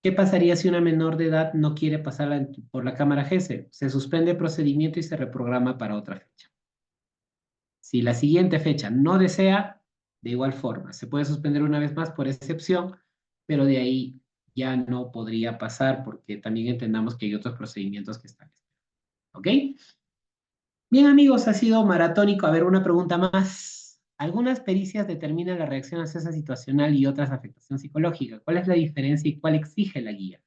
¿Qué pasaría si una menor de edad no quiere pasarla por la cámara GESE? Se suspende el procedimiento y se reprograma para otra fecha. Si la siguiente fecha no desea, de igual forma, se puede suspender una vez más por excepción, pero de ahí ya no podría pasar porque también entendamos que hay otros procedimientos que están. ¿Ok? Bien, amigos, ha sido maratónico. A ver, una pregunta más. Algunas pericias determinan la reacción ansiosa situacional y otras afectación psicológica. ¿Cuál es la diferencia y cuál exige la guía?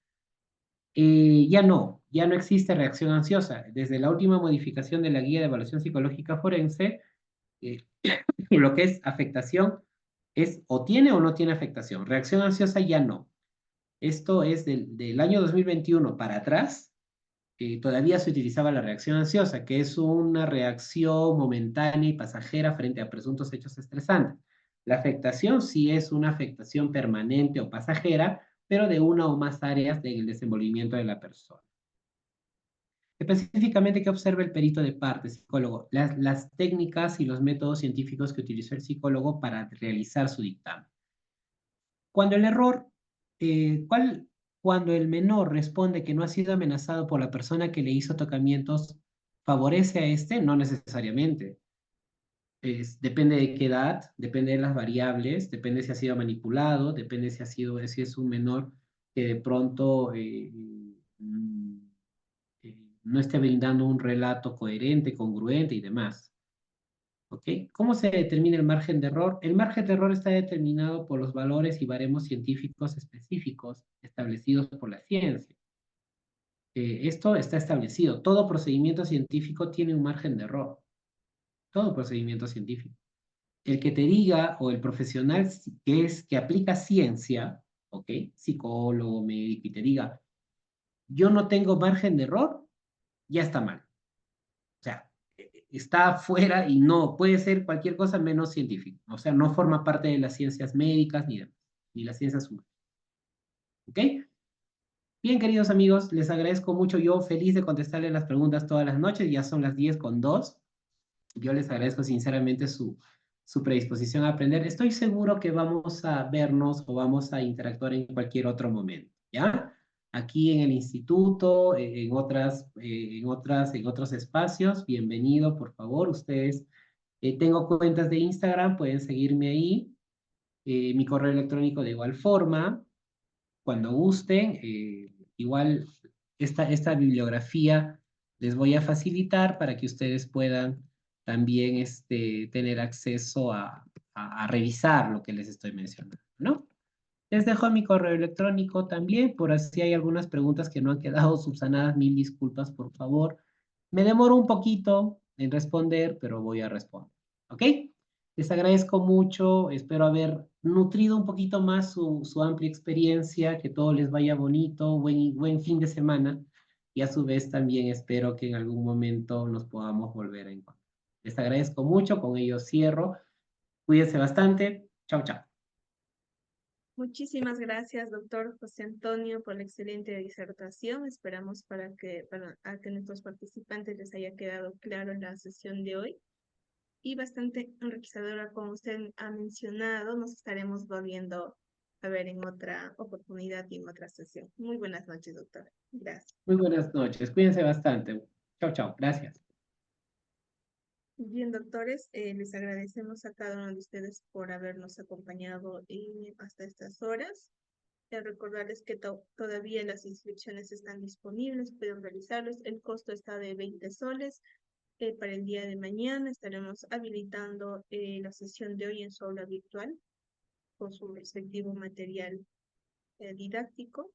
Ya no existe reacción ansiosa. Desde la última modificación de la guía de evaluación psicológica forense, eh, lo que es afectación es o tiene o no tiene afectación. Reacción ansiosa ya no. Esto es del año 2021 para atrás. Todavía se utilizaba la reacción ansiosa, que es una reacción momentánea y pasajera frente a presuntos hechos estresantes. La afectación sí es una afectación permanente o pasajera, pero de una o más áreas del desenvolvimiento de la persona. Específicamente, ¿qué observa el perito de parte, psicólogo? Las técnicas y los métodos científicos que utilizó el psicólogo para realizar su dictamen. Cuando el error, cuando el menor responde que no ha sido amenazado por la persona que le hizo tocamientos, ¿favorece a este? No necesariamente. Depende de qué edad, depende de las variables, depende si ha sido manipulado, depende si es un menor que de pronto mm, no esté brindando un relato coherente, congruente y demás. ¿Ok? ¿Cómo se determina el margen de error? El margen de error está determinado por los valores y baremos científicos específicos establecidos por la ciencia. Esto está establecido. Todo procedimiento científico tiene un margen de error. Todo procedimiento científico. El que te diga o el profesional que aplica ciencia, ¿ok? Psicólogo, médico, y te diga, yo no tengo margen de error, ya está mal. O sea, está fuera y no puede ser cualquier cosa menos científico. O sea, no forma parte de las ciencias médicas ni las ciencias humanas. ¿Ok? Bien, queridos amigos, les agradezco mucho. Yo feliz de contestarles las preguntas todas las noches. Ya son las 10:02. Yo les agradezco sinceramente su predisposición a aprender. Estoy seguro que vamos a vernos o vamos a interactuar en cualquier otro momento, ¿ya? Aquí en el instituto, en otros espacios. Bienvenido, por favor. Ustedes, tengo cuentas de Instagram, pueden seguirme ahí. Mi correo electrónico de igual forma, cuando gusten. Igual esta bibliografía les voy a facilitar para que ustedes puedan también tener acceso a revisar lo que les estoy mencionando, ¿no? Les dejo mi correo electrónico también, por así hay algunas preguntas que no han quedado subsanadas, mil disculpas, por favor. Me demoro un poquito en responder, pero voy a responder, ¿ok? Les agradezco mucho, espero haber nutrido un poquito más su amplia experiencia, que todo les vaya bonito, buen fin de semana, y a su vez también espero que en algún momento nos podamos volver a encontrar. Les agradezco mucho, con ello cierro. Cuídense bastante. Chao, chao. Muchísimas gracias, doctor José Antonio, por la excelente disertación. Esperamos a que nuestros participantes les haya quedado claro la sesión de hoy y bastante enriquecedora, como usted ha mencionado. Nos estaremos volviendo a ver en otra oportunidad y en otra sesión. Muy buenas noches, doctor. Gracias. Muy buenas noches. Cuídense bastante. Chao, chao. Gracias. Bien, doctores, les agradecemos a cada uno de ustedes por habernos acompañado hasta estas horas. Recordarles que todavía las inscripciones están disponibles, pueden realizarlos. El costo está de 20 soles. Para el día de mañana estaremos habilitando la sesión de hoy en su aula virtual con su respectivo material didáctico.